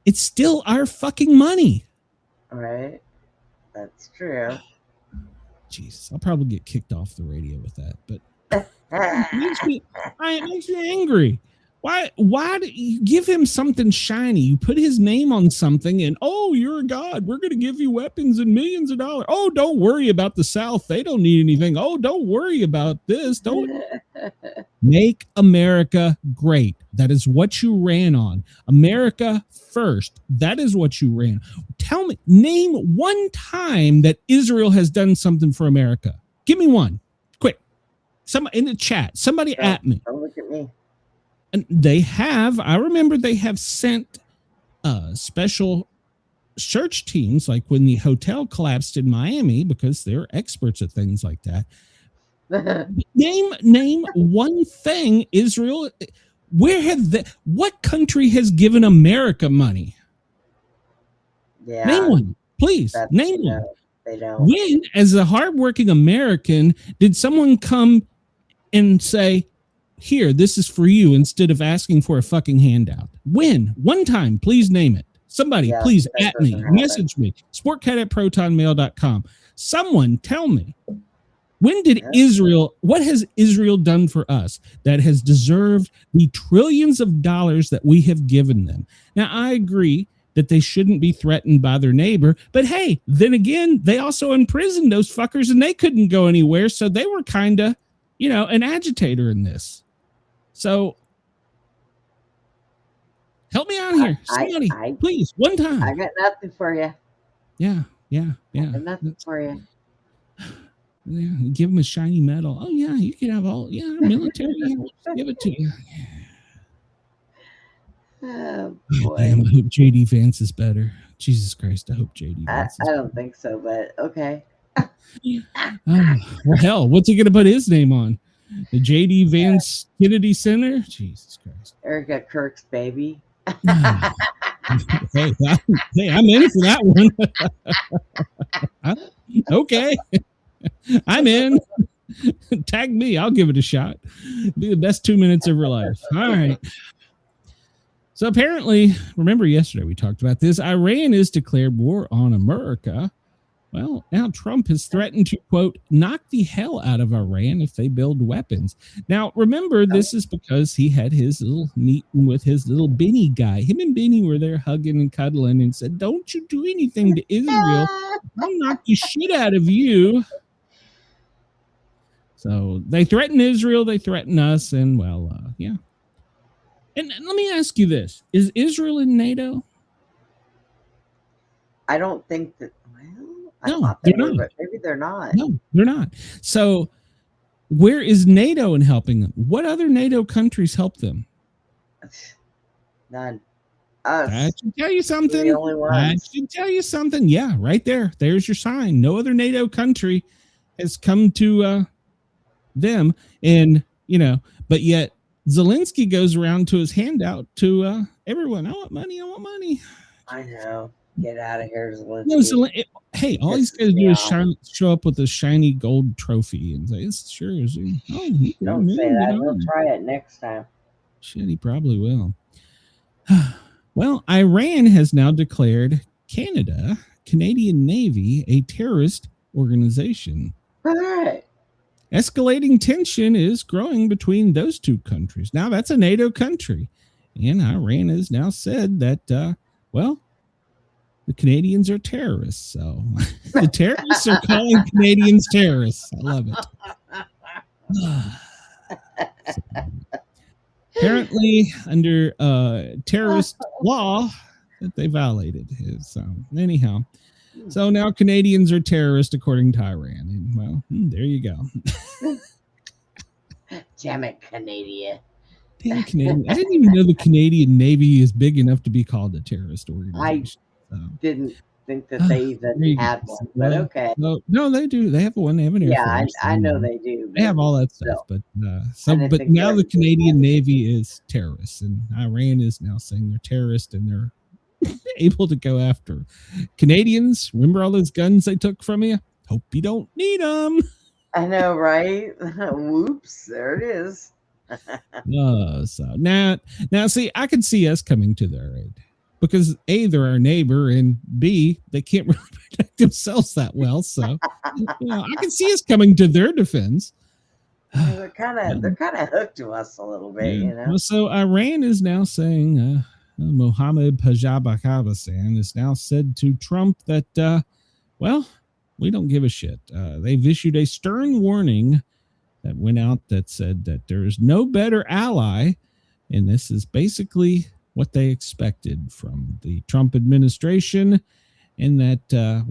it's still our fucking money.
Right. That's true.
Jesus, I'll probably get kicked off the radio with that, but it makes me angry. Why do you give him something shiny? You put his name on something and, oh, you're a god. We're going to give you weapons and millions of dollars. Oh, don't worry about the South. They don't need anything. Oh, don't worry about this. Don't make America great. That is what you ran on. America first. That is what you ran. Tell me, name one time that Israel has done something for America. Give me one. Quick. Somebody in the chat. Somebody at me.
Don't look at me.
And I remember they have sent special search teams, like when the hotel collapsed in Miami, because they're experts at things like that. Name one thing Israel. What country has given America money?
Yeah.
Name one, please. Name one.
They don't.
When, as a hardworking American, did someone come and say, here, this is for you, instead of asking for a fucking handout? When? One time, please name it. Somebody, please at me, message me, sportcat@protonmail.com. Someone tell me, when did what has Israel done for us that has deserved the trillions of dollars that we have given them? Now, I agree that they shouldn't be threatened by their neighbor, but hey, then again, they also imprisoned those fuckers and they couldn't go anywhere, so they were kind of, an agitator in this. So help me out here. Somebody, please, one time.
I got nothing for you.
Yeah.
I got nothing for you.
Yeah, give him a shiny medal. Oh, yeah, you can have all, military. Give it to you.
Oh, boy.
Damn, I hope J.D. Vance is better. Jesus Christ, I hope J.D. Vance
I don't think so, but okay.
Well, hell, what's he going to put his name on? The J.D. Vance Kennedy Center? Jesus Christ.
Erica Kirk's baby.
Hey, I'm in for that one. Okay. I'm in. Tag me. I'll give it a shot. Be the best 2 minutes of her life. All right. So apparently, remember yesterday we talked about this. Iran has declared war on America. Well, now Trump has threatened to, quote, knock the hell out of Iran if they build weapons. Now, remember, this is because he had his little meeting with his little Benny guy. Him and Benny were there hugging and cuddling and said, don't you do anything to Israel. I'll knock the shit out of you. So they threaten Israel, they threaten us, and yeah. And let me ask you this. Is Israel in NATO?
I don't think that.
No, they're not.
But maybe they're not.
No, they're not. So where is NATO in helping them? What other NATO countries help them?
None. Us.
That should tell you something.
We're the only ones.
That should tell you something. Yeah, right there. There's your sign. No other NATO country has come to them. And, but yet Zelensky goes around to his handout to everyone. I want money.
I know. Get out of here, Zelensky.
No, hey, all he's got to do is show up with a shiny gold trophy and say, "It's sure."
Don't say that. He'll try it next time.
Shit, he probably will. Well, Iran has now declared Canadian Navy a terrorist organization.
All right.
Escalating tension is growing between those two countries. Now, that's a NATO country. And Iran has now said that, the Canadians are terrorists. So the terrorists are calling Canadians terrorists. I love it. Apparently, under terrorist law, that they violated his. So anyhow, so now Canadians are terrorists according to Iran. And well, there you go.
Damn it, Canada.
Damn Canadian. I didn't even know the Canadian Navy is big enough to be called a terrorist organization.
I didn't think that they even had one, but okay.
No, they do. They have one. They have an Air Force.
I know they do.
They have all that stuff, but now the Canadian Navy is terrorists, and Iran is now saying they're terrorists, and they're able to go after Canadians. Remember all those guns they took from you? Hope you don't need them.
I know, right? Whoops, there it is.
So now, see, I can see us coming to their aid because A, they're our neighbor, and B, they can't really protect themselves that well. So, I can see us coming to their defense.
They're kind of hooked to us a little bit,
Well, so Iran is now saying, Mohammed Pajabakavasan has now said to Trump that, we don't give a shit. They've issued a stern warning that went out that said that there is no better ally, and this is basically what they expected from the Trump administration, and that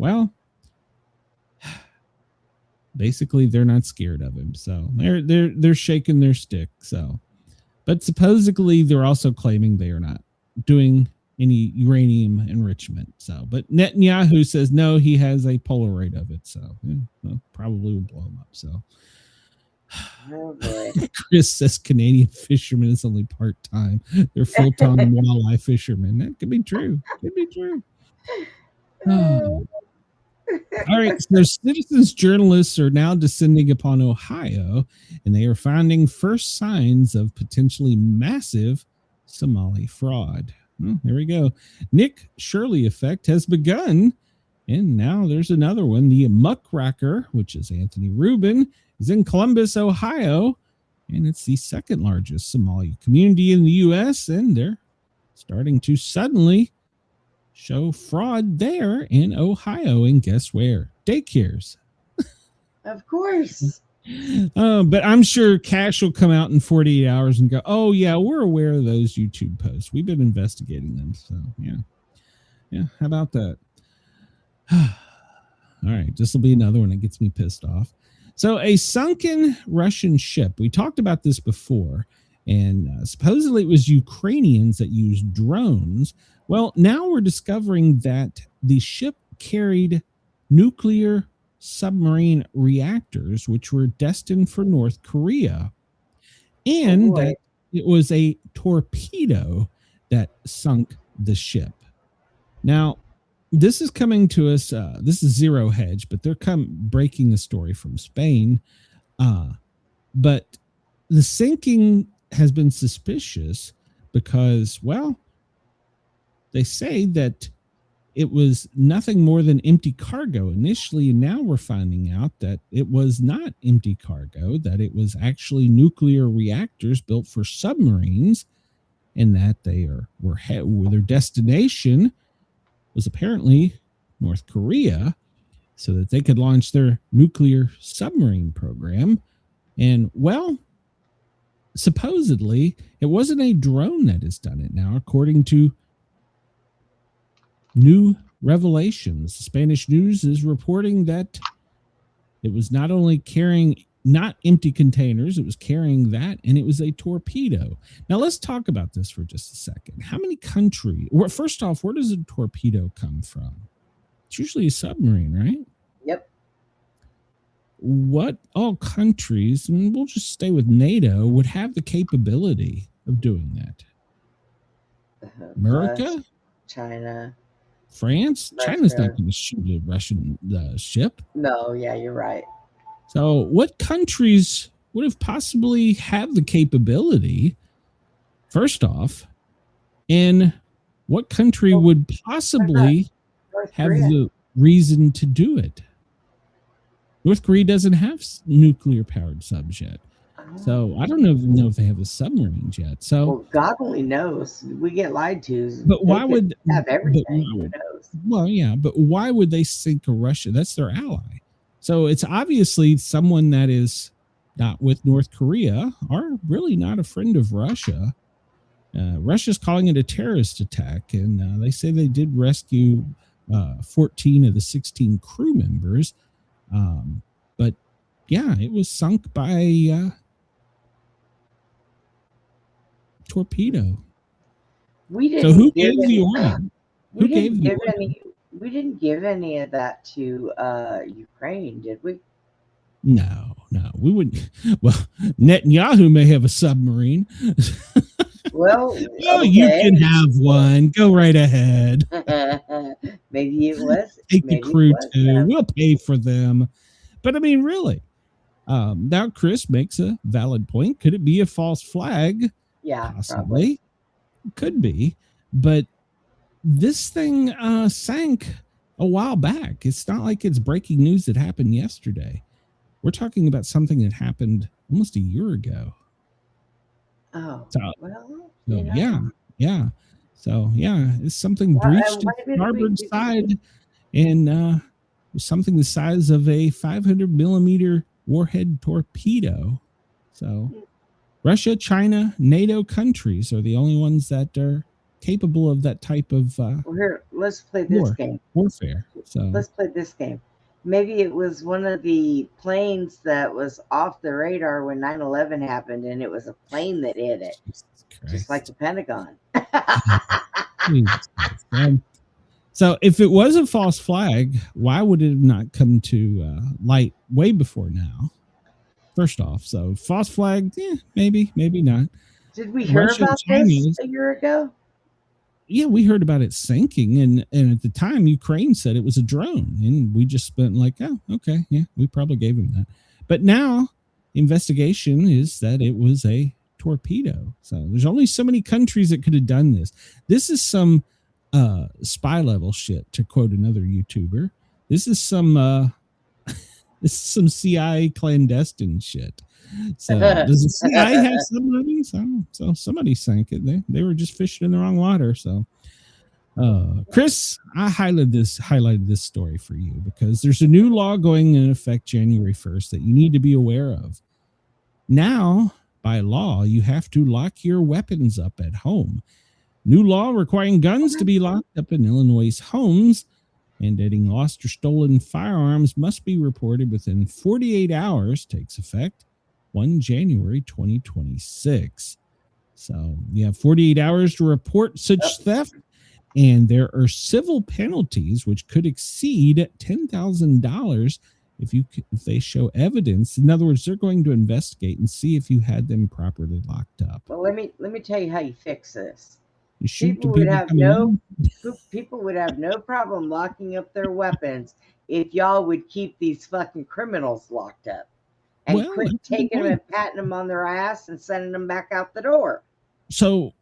basically they're not scared of him, so they're shaking their stick. So, but supposedly they're also claiming they are not doing any uranium enrichment. So, but Netanyahu says no, he has a Polaroid of it, so probably will blow him up. So.
Oh boy.
Chris says Canadian fishermen is only part-time. They're full-time walleye fishermen. That could be true. All right. So citizens journalists are now descending upon Ohio, and they are finding first signs of potentially massive Somali fraud. Well, there we go. Nick Shirley effect has begun, and now there's another one. The muckraker, which is Anthony Rubin, is in Columbus, Ohio, and it's the second largest Somali community in the U.S., and they're starting to suddenly show fraud there in Ohio, and guess where? Daycares.
Of course.
But I'm sure Cash will come out in 48 hours and go, oh, yeah, we're aware of those YouTube posts. We've been investigating them, so yeah, how about that? All right, this will be another one that gets me pissed off. So a sunken Russian ship, we talked about this before, and supposedly it was Ukrainians that used drones. Well, now we're discovering that the ship carried nuclear submarine reactors, which were destined for North Korea, and that it was a torpedo that sunk the ship. Now, this is coming to us. This is Zero Hedge, but they're breaking the story from Spain. But the sinking has been suspicious because, they say that it was nothing more than empty cargo initially. And now we're finding out that it was not empty cargo, that it was actually nuclear reactors built for submarines, and that their destination was apparently North Korea, so that they could launch their nuclear submarine program. And supposedly it wasn't a drone that has done it now, according to new revelations. Spanish news is reporting that it was not only carrying not empty containers, it was carrying that, and it was a torpedo. Now let's talk about this for just a second. How many countries? Well, first off, where does a torpedo come from? It's usually a submarine, right?
Yep.
What all countries, and we'll just stay with NATO, would have the capability of doing that? America?
China.
France.
That's
China's not
good.
going to shoot a Russian ship.
No, yeah, you're right.
So what countries would have possibly have the capability, first off, and what country would possibly
North
have
Korea.
the reason to do it? North Korea doesn't have nuclear powered subs yet. So I don't know if they have the submarines yet. So
well, God only knows. We get lied to.
But why would
have everything? Who knows?
Well, yeah, but why would they sink a Russia? That's their ally. So it's obviously someone that is not with North Korea or really not a friend of Russia. Russia's calling it a terrorist attack, and they say they did rescue 14 of the 16 crew members. But yeah, it was sunk by torpedo.
We didn't.
So who gave the order?
We didn't give any of that to Ukraine, did we?
No, we wouldn't. Well, Netanyahu may have a submarine.
Well,
oh, okay. You can have one. Go right ahead.
Maybe it was.
Take the crew too. We'll pay for them. But I mean, really. Now Chris makes a valid point. Could it be a false flag?
Yeah,
possibly.
Probably.
Could be. But this thing sank a while back. It's not like it's breaking news that happened yesterday. We're talking about something that happened almost a year ago.
Oh,
so,
well,
yeah. So, yeah, it's something breached the starboard side and something the size of a 500 millimeter warhead torpedo. So, Russia, China, NATO countries are the only ones that are capable of that type of
well, here, let's play this game.
Warfare. So
let's play this game. Maybe it was one of the planes that was off the radar when 9/11 happened, and it was a plane that hit it, just like the Pentagon.
So if it was a false flag, why would it not come to light way before now? First off, so false flag, maybe not.
Did we hear about this a year ago?
Yeah, we heard about it sinking, and at the time, Ukraine said it was a drone, and we just spent like, oh, okay, yeah, we probably gave him that. But now, investigation is that it was a torpedo. So there's only so many countries that could have done this. This is some spy level shit, to quote another YouTuber. This is some CIA clandestine shit. So does the CIA have submarines? So somebody sank it. They were just fishing in the wrong water. So Chris, I highlighted this story for you because there's a new law going in effect January 1st that you need to be aware of. Now, by law, you have to lock your weapons up at home. New law requiring guns to be locked up in Illinois' homes, mandating lost or stolen firearms must be reported within 48 hours, takes effect 1 January 2026. So you have 48 hours to report such theft, and there are civil penalties which could exceed $10,000 if they show evidence. In other words, they're going to investigate and see if you had them properly locked up.
Well, let me tell you how you fix this.
You shoot
People would have no problem locking up their weapons if y'all would keep these fucking criminals locked up and quit taking them and patting them on their ass and sending them back out the door.
So,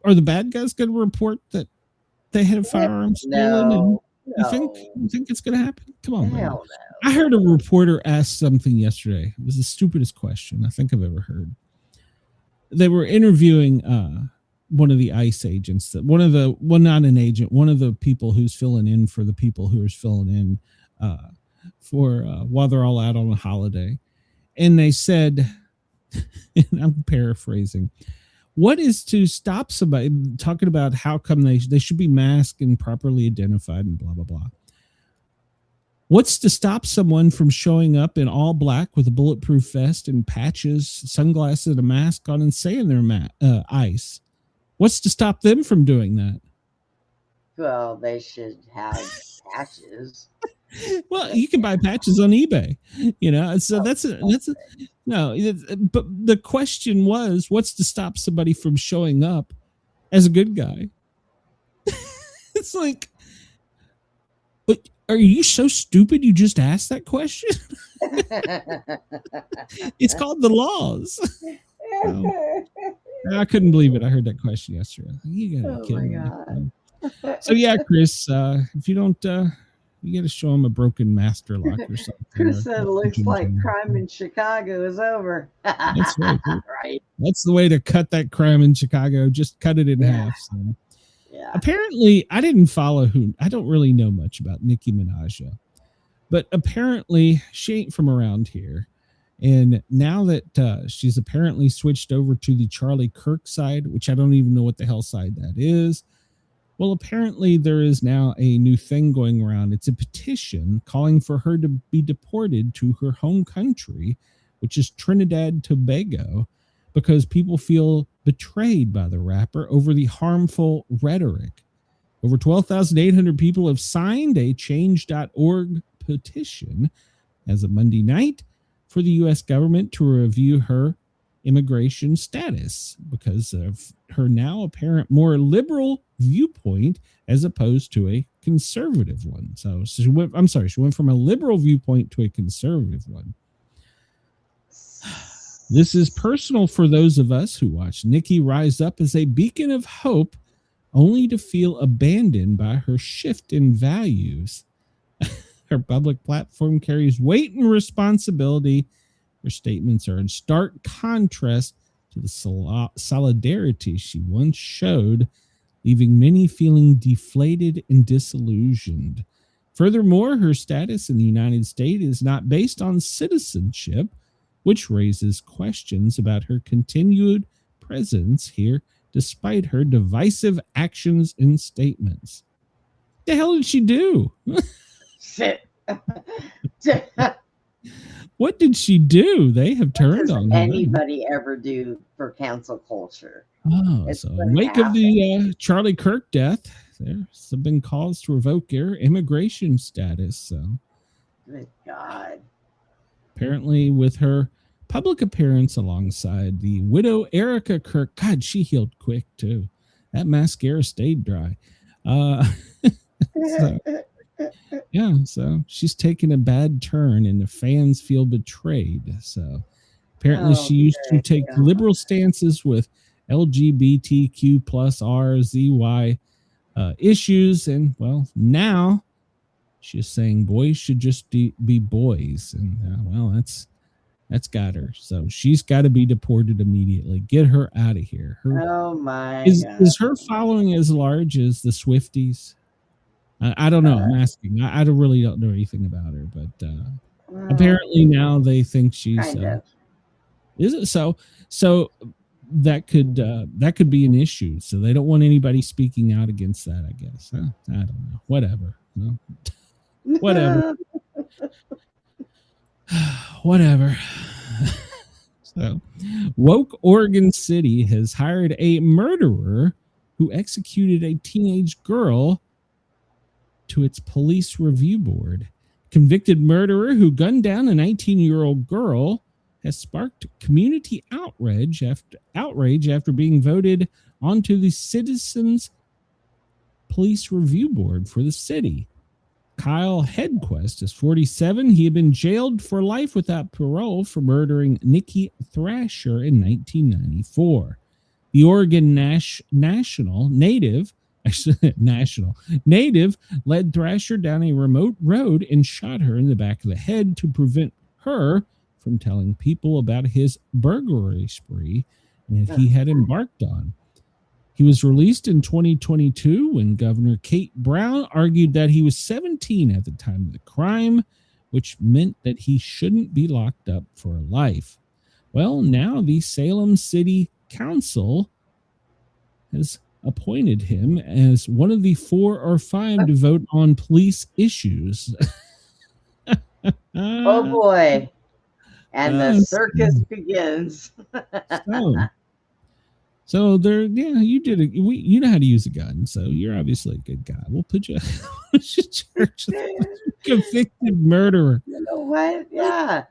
are the bad guys going to report that they had firearms stolen?
No.
You think it's going to happen? Come on, man. No. I heard a reporter ask something yesterday. It was the stupidest question I think I've ever heard. They were interviewing one of the ICE agents, one of the people who's filling in for the people who are filling in for while they're all out on a holiday. And they said, and I'm paraphrasing, what is to stop somebody, talking about how come they should be masked and properly identified and blah, blah, blah. What's to stop someone from showing up in all black with a bulletproof vest and patches, sunglasses, and a mask on and saying they're ICE? What's to stop them from doing that?
Well, they should have patches.
Well, you can buy patches on eBay, so but the question was, what's to stop somebody from showing up as a good guy? It's like, but are you so stupid you just asked that question? It's called the laws. I couldn't believe it. I heard that question yesterday. You gotta kill me. So yeah, Chris, if you don't, you got to show him a broken master lock or something.
Chris said it looks like crime in Chicago is over.
That's right.
Right.
That's the way to cut that crime in Chicago. Just cut it in half. So. Yeah. Apparently, I didn't follow I don't really know much about Nicki Minaj, but apparently she ain't from around here. And now that she's apparently switched over to the Charlie Kirk side, which I don't even know what the hell side that is. Well, apparently there is now a new thing going around. It's a petition calling for her to be deported to her home country, which is Trinidad and Tobago, because people feel betrayed by the rapper over the harmful rhetoric. Over 12,800 people have signed a change.org petition as of Monday night for the U.S. government to review her immigration status because of her now apparent more liberal viewpoint as opposed to a conservative one. So she went from a liberal viewpoint to a conservative one. This is personal for those of us who watch Nicki rise up as a beacon of hope only to feel abandoned by her shift in values. Her public platform carries weight and responsibility. Her statements are in stark contrast to the solidarity she once showed, leaving many feeling deflated and disillusioned. Furthermore, her status in the United States is not based on citizenship, which raises questions about her continued presence here despite her divisive actions and statements. What the hell did she do?
Shit.
What did she do? They have turned on her.
Anybody ever do for cancel culture?
Oh, so in wake of the Charlie Kirk death, there's been calls to revoke her immigration status. So,
good God.
Apparently, with her public appearance alongside the widow Erica Kirk, God, she healed quick too. That mascara stayed dry. So she's taken a bad turn and the fans feel betrayed. So apparently she used to take liberal stances with LGBTQ plus RZY issues. And well, now she's saying boys should just be boys. And well, that's got her. So she's got to be deported immediately. Get her out of here.
God.
Is her following as large as the Swifties? I don't know. I'm asking. I really don't know anything about her, but apparently now they think she's. Is it so? So that could be an issue. So they don't want anybody speaking out against that, I guess. I don't know. Whatever. No. Whatever. Whatever. So, woke Oregon City has hired a murderer who executed a teenage girl to its police review board. Convicted murderer who gunned down a 19-year-old girl has sparked community outrage after being voted onto the Citizens Police Review Board for the city. Kyle Hedquist is 47. He had been jailed for life without parole for murdering Nikki Thrasher in 1994. The Oregon native led Thrasher down a remote road and shot her in the back of the head to prevent her from telling people about his burglary spree that he had embarked on. He was released in 2022 when Governor Kate Brown argued that he was 17 at the time of the crime, which meant that he shouldn't be locked up for life. Well, now the Salem City Council has appointed him as one of the 4 or 5 to vote on police issues.
Oh boy. And the circus begins.
So there, you did it. You know how to use a gun, so you're obviously a good guy. We'll put you church. Convicted murderer.
You know what? Yeah.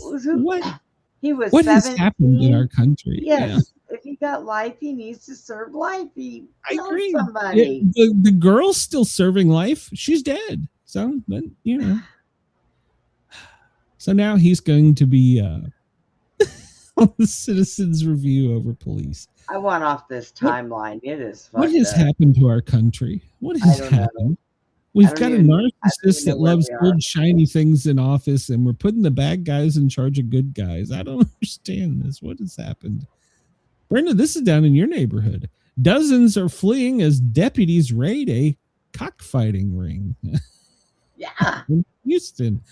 What?
He was.
What
17.
has happened in our country?
Yes. Yeah. If you got life. He needs to serve life. He
I
killed
agree.
somebody.
The girl's still serving life. She's dead. So, but you know. So now he's going to be on the Citizens Review over police.
I want off this timeline. It is
what has happened to our country? What has happened?
Know.
We've got a narcissist that loves gold shiny things in office, and we're putting the bad guys in charge of good guys. I don't understand this. What has happened? Brenda, this is down in your neighborhood. Dozens are fleeing as deputies raid a cockfighting ring.
Yeah.
In Houston,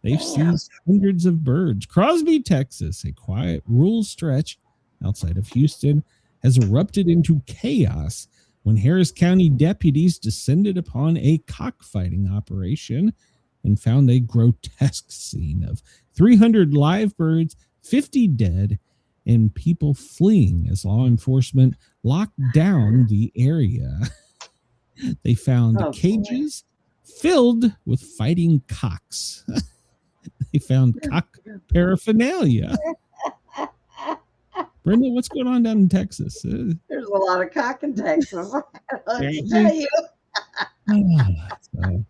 they've seized hundreds of birds. Crosby, Texas, a quiet rural stretch outside of Houston, has erupted into chaos when Harris County deputies descended upon a cockfighting operation and found a grotesque scene of 300 live birds, 50 dead, and people fleeing as law enforcement locked down the area. They found cages filled with fighting cocks. They found cock paraphernalia. Brenda, what's going on down in Texas?
There's a lot of cock in Texas. Let's tell you.
So,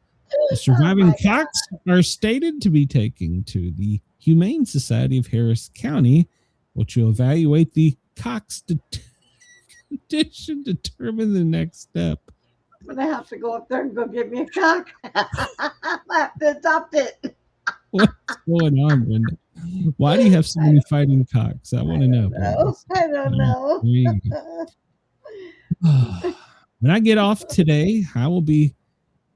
the surviving cocks are stated to be taken to the Humane Society of Harris County, which will evaluate the cock's condition, determine the next step.
I'm going to have to go up there and go get me a cock. I have to adopt it.
What's going on, Brenda? Why do you have so many fighting cocks? I want to know.
I don't know.
When I get off today, I will be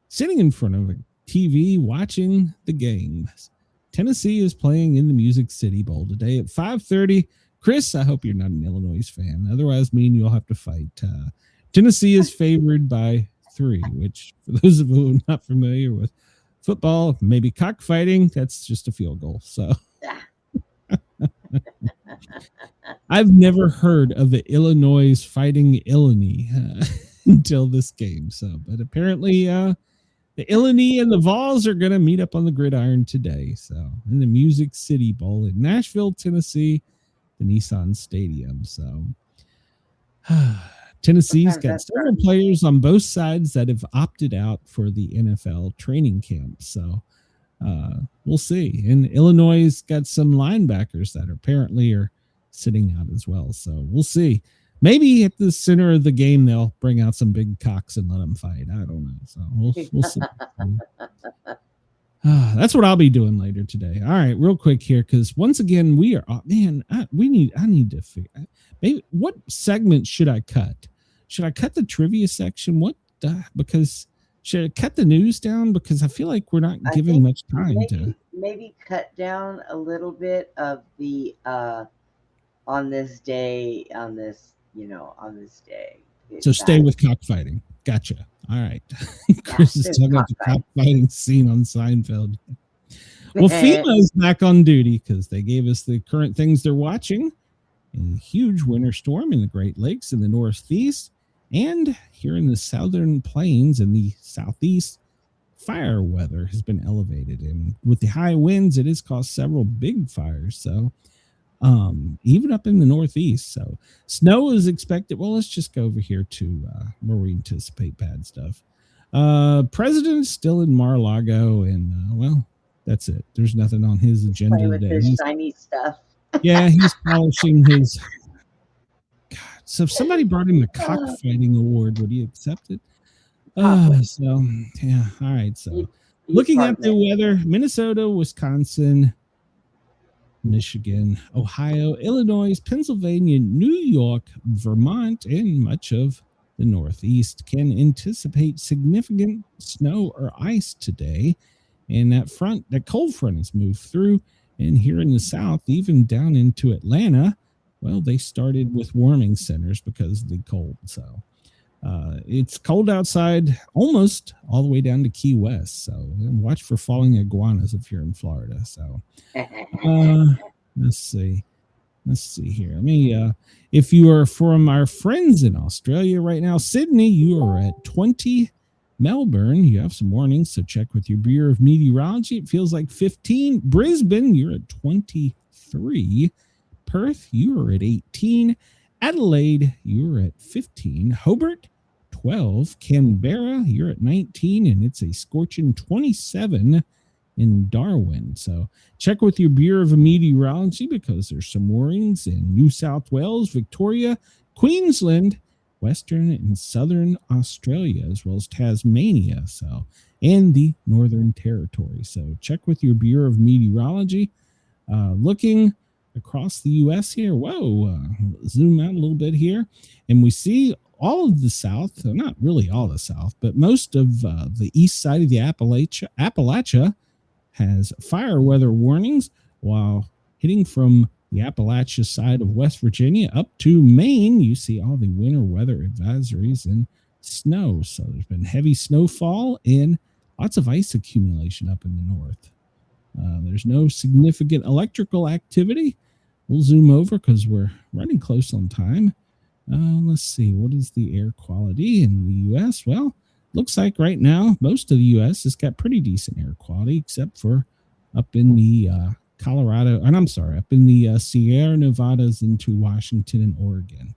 sitting in front of a TV watching the games. Tennessee is playing in the Music City Bowl today at 5:30. Chris, I hope you're not an Illinois fan. Otherwise, me and you'll have to fight. Tennessee is favored by 3, which for those of you who are not familiar with football, maybe cockfighting, that's just a field goal. So I've never heard of the Illinois Fighting Illini until this game. So, but apparently the Illini and the Vols are going to meet up on the gridiron today. So in the Music City Bowl in Nashville, Tennessee, the Nissan Stadium. So Tennessee's got several players on both sides that have opted out for the NFL training camp. So we'll see. And Illinois got some linebackers that apparently are sitting out as well. So we'll see. Maybe at the center of the game, they'll bring out some big cocks and let them fight. I don't know. So we'll see. That's what I'll be doing later today. All right, real quick here, because once again, we are, I need to figure out, maybe what segment should I cut? Should I cut the trivia section? Because should I cut the news down? Because I feel like we're not giving much time to
maybe cut down a little bit of the on this day.
So stay with cockfighting. Gotcha. All right. Chris is talking about the cockfighting scene on Seinfeld. Well, FEMA is back on duty because they gave us the current things they're watching. A huge winter storm in the Great Lakes in the Northeast, and here in the Southern Plains and the Southeast, fire weather has been elevated. And with the high winds, it has caused several big fires. So even up in the Northeast. So snow is expected. Well, let's just go over here to where we anticipate bad stuff. President's still in Mar-a-Lago, and well, that's it. There's nothing on his agenda
with
today.
His shiny stuff.
Yeah, he's polishing his. God, so if somebody brought him a cockfighting award, would he accept it? So yeah, all right. So looking at the weather, Minnesota, Wisconsin, Michigan, Ohio, Illinois, Pennsylvania, New York, Vermont, and much of the Northeast can anticipate significant snow or ice today. And that cold front has moved through. And here in the South, even down into Atlanta, well, they started with warming centers because of the cold. So it's cold outside almost all the way down to Key West. So watch for falling iguanas if you're in Florida. So let's see here. Let me, if you are from our friends in Australia right now, Sydney, you are at 20. Melbourne, you have some warnings, so check with your Bureau of Meteorology. It feels like 15. Brisbane, you're at 23. Perth, you are at 18. Adelaide, you're at 15. Hobart, 12. Canberra, you're at 19, and it's a scorching 27 in Darwin. So check with your Bureau of Meteorology because there's some warnings in New South Wales, Victoria, Queensland, Western and Southern Australia, as well as Tasmania, and the Northern Territory. So check with your Bureau of Meteorology. Looking across the U.S. here, zoom out a little bit here, and we see all of the South, not really all the South, but most of the east side of the Appalachia has fire weather warnings, while hitting from the Appalachia side of West Virginia up to Maine, you see all the winter weather advisories and snow. So there's been heavy snowfall and lots of ice accumulation up in the north. There's no significant electrical activity. We'll zoom over because we're running close on time. Let's see, what is the air quality in the U.S.? Well, looks like right now most of the U.S. has got pretty decent air quality, except for up in the up in the Sierra Nevadas into Washington and Oregon.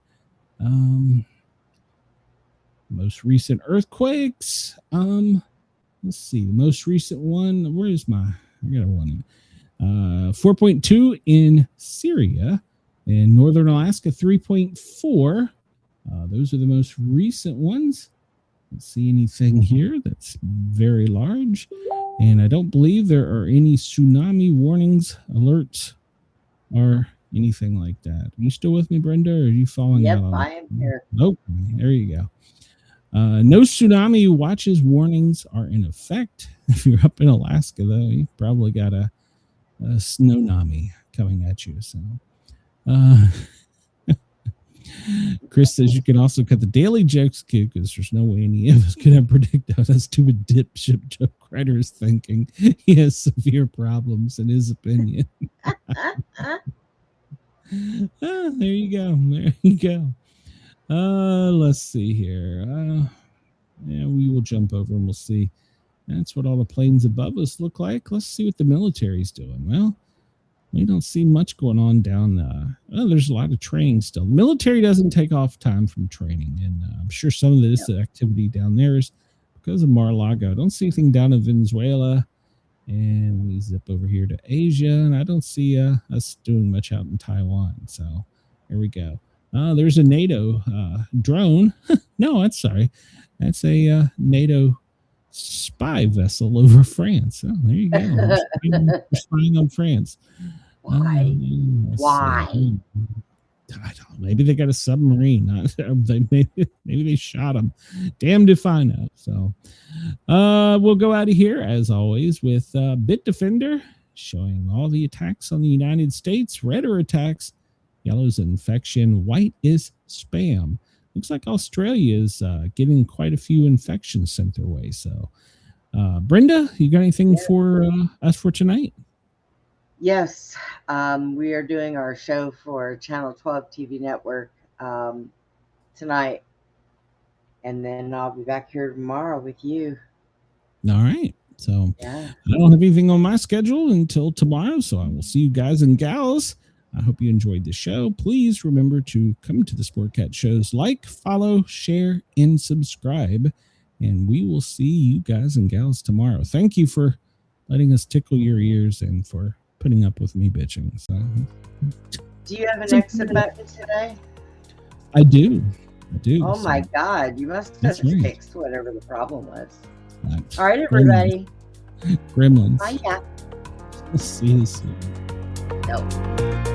Most recent earthquakes. Let's see, the most recent one. I got one. 4.2 in Syria, and Northern Alaska 3.4. Those are the most recent ones. Don't see anything here that's very large, and I don't believe there are any tsunami warnings, alerts, or anything like that. Are you still with me, Brenda, or are you falling out?
Yep, I am here.
Nope. There you go. No tsunami watches warnings are in effect. If you're up in Alaska, though, you probably got a snownami coming at you. So, Chris says you can also cut the daily jokes because there's no way any of us could have predicted how that stupid dipshit Joe Crider is thinking. He has severe problems in his opinion. There you go. There you go. Let's see here. We will jump over and we'll see. That's what all the planes above us look like. Let's see what the military's doing. Well, we don't see much going on down. There's a lot of training still. The military doesn't take off time from training, and I'm sure some of this activity down there is because of Mar-a-Lago. I don't see anything down in Venezuela, and we zip over here to Asia, and I don't see us doing much out in Taiwan. So there we go. There's a NATO drone. No, that's a NATO spy vessel over France. Oh, there you go. We're spying on France.
Why? Why?
I don't know. Maybe they got a submarine. Maybe they shot them. Damned if I know. So we'll go out of here, as always, with Bitdefender showing all the attacks on the United States. Red are attacks. Yellow is infection. White is spam. Looks like Australia is getting quite a few infections sent their way. So, Brenda, you got anything for us for tonight?
Yes. We are doing our show for Channel 12 TV network tonight. And then I'll be back here tomorrow with you.
All right. So I don't have anything on my schedule until tomorrow. So I will see you guys and gals. I hope you enjoyed the show. Please remember to come to the Sportcat shows, like, follow, share, and subscribe. And we will see you guys and gals tomorrow. Thank you for letting us tickle your ears and for putting up with me bitching. So,
do you have an exit button today?
I do.
Oh my God. You must have fixed whatever the problem was.
Right.
All right, everybody.
Gremlins.
Bye.
See you soon.
No.